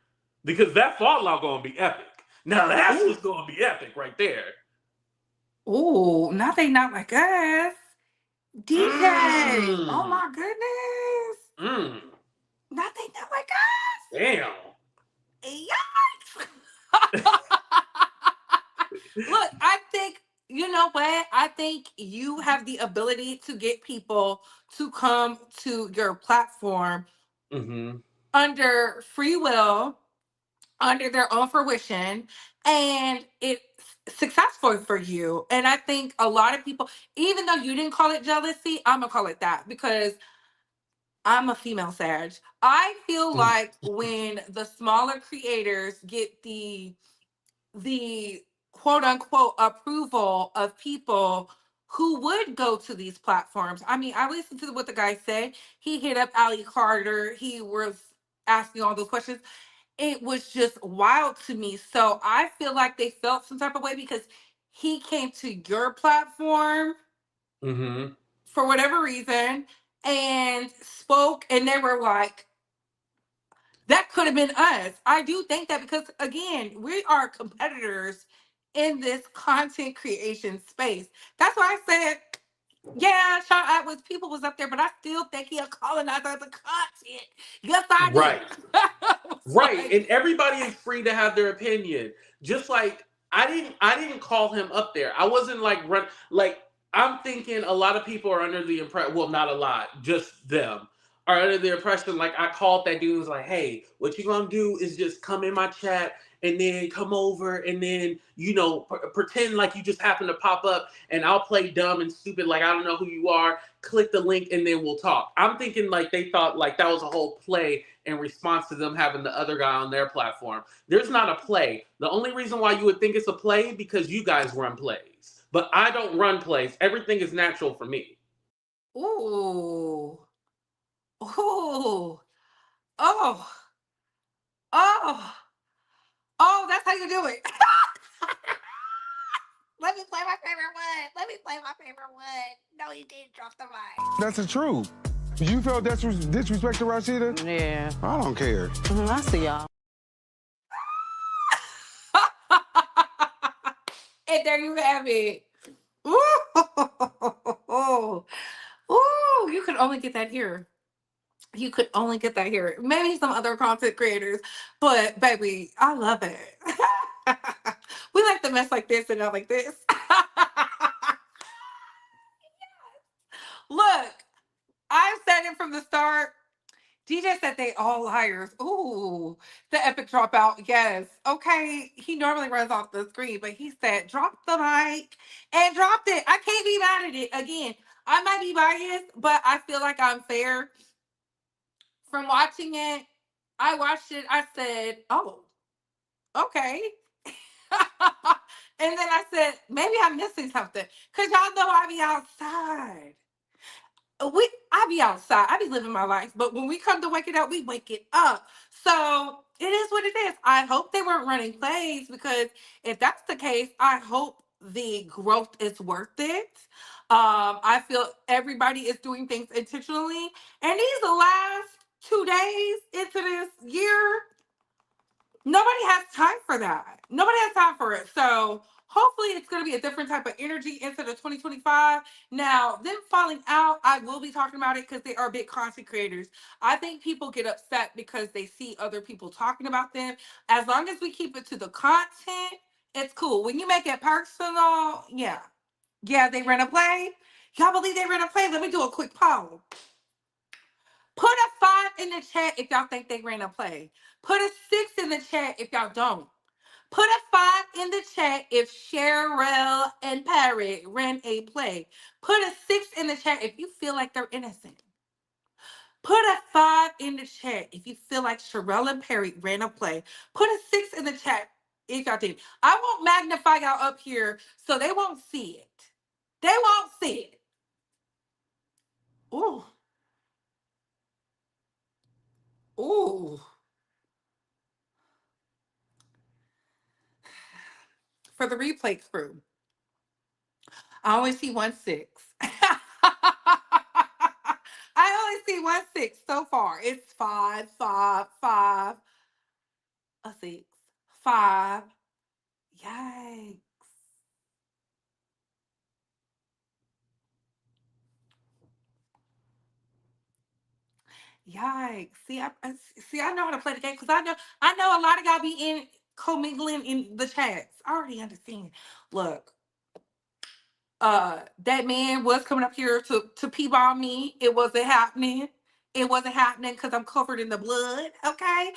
S5: Because that fallout gonna be epic. Now that's
S1: Ooh,
S5: what's gonna be epic right there.
S1: ooh, now they not like us. DJ. Oh
S5: Mm.
S1: my goodness.
S5: Mm.
S1: Now they not like
S5: Damn.
S1: us. Yikes. Look, I think you know what? I think you have the ability to get people to come to your platform
S5: Mm-hmm.
S1: under free will, under their own fruition, and it's successful for you. And I think a lot of people, even though you didn't call it jealousy, I'm gonna call it that because I'm a female Sag. I feel like when the smaller creators get the quote unquote approval of people who would go to these platforms. I mean, I listened to what the guy said. He hit up Ali Carter. He was asking all those questions. It was just wild to me. So I feel like they felt some type of way because he came to your platform
S5: Mm-hmm.
S1: for whatever reason and spoke, and they were like, that could have been us. I do think that because again, we are competitors in this content creation space. That's why I said, yeah, Sean Atwood's people was up there, but I still think he a colonizer of the content. Yes, I do.
S5: Right.
S1: I was
S5: Right.
S1: like,
S5: And everybody is free to have their opinion. Just like I didn't call him up there. I wasn't like I'm thinking a lot of people are under the impression, well, not a lot, just them are under the impression like I called that dude and was like, hey, what you gonna do is just come in my chat and then come over and then pretend like you just happen to pop up and I'll play dumb and stupid like I don't know who you are, click the link and then we'll talk. I'm thinking like they thought like that was a whole play in response to them having the other guy on their platform. There's not a play. The only reason why you would think it's a play because you guys run plays. But I don't run plays. Everything is natural for me.
S1: ooh, ooh, oh, oh, oh, that's how you do it. Let me play my favorite one. Let me play my favorite one. No, he didn't drop the mic.
S10: That's the truth. You felt disrespect to Rashida?
S11: Yeah.
S10: I don't care.
S11: I see y'all.
S1: And there you have it. Ooh. Ooh, you could only get that here. You could only get that here. Maybe some other content creators, but baby, I love it. We like to mess like this and not like this. Look, I've said it from the start. DJ said they all liars. Ooh, the epic dropout. Yes. Okay. He normally runs off the screen, but he said drop the mic and dropped it. I can't be mad at it. Again, I might be biased, but I feel like I'm fair. From watching it, I watched it. I said, oh, okay. And then I said, maybe I'm missing something. Because y'all know I be outside. I be outside. I be living my life. But when we come to wake it up, we wake it up. So it is what it is. I hope they weren't running plays because if that's the case, I hope the growth is worth it. I feel everybody is doing things intentionally. And these the last 2 days into this year, nobody has time for that. Nobody has time for it. So hopefully it's going to be a different type of energy into the 2025. Now, them falling out, I will be talking about it because they are big content creators. I think people get upset because they see other people talking about them. As long as we keep it to the content, it's cool. When you make it personal, yeah. Yeah, they ran a play. Y'all believe they ran a play? Let me do a quick poll. Put a 5 in the chat if y'all think they ran a play. Put a 6 in the chat if y'all don't. Put a 5 in the chat if Cheryl and Parrot ran a play. Put a 6 in the chat if you feel like they're innocent. Put a 5 in the chat if you feel like Cheryl and Perry ran a play. Put a 6 in the chat if y'all did. I won't magnify y'all up here so they won't see it. They won't see it. Ooh. Ooh. For the replay crew, I only see 1 6. I only see 1 6 so far. It's 5, 5, 5, a 6, 5. Yikes. Yikes. See, I know how to play the game because I know a lot of y'all be in commingling in the chats. I already understand. Look, that man was coming up here to p-bomb me. It wasn't happening. It wasn't happening because I'm covered in the blood. Okay.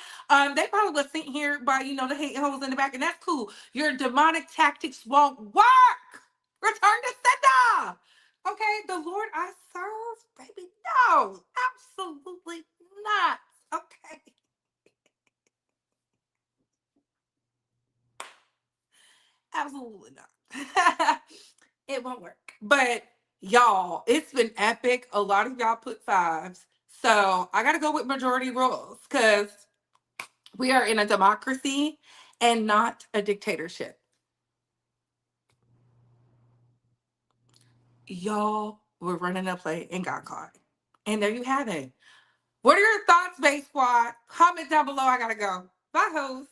S1: They probably was sitting here by the hate holes in the back, and that's cool. Your demonic tactics won't work. Return to sender. Okay, the Lord I serve, baby. No, absolutely not. Okay. Absolutely not. It won't work. But y'all, it's been epic. A lot of y'all put 5s. So I gotta go with majority rules because we are in a democracy and not a dictatorship. Y'all were running a play and got caught. And there you have it. What are your thoughts, Base Squad? Comment down below. I gotta go. Bye, hoes.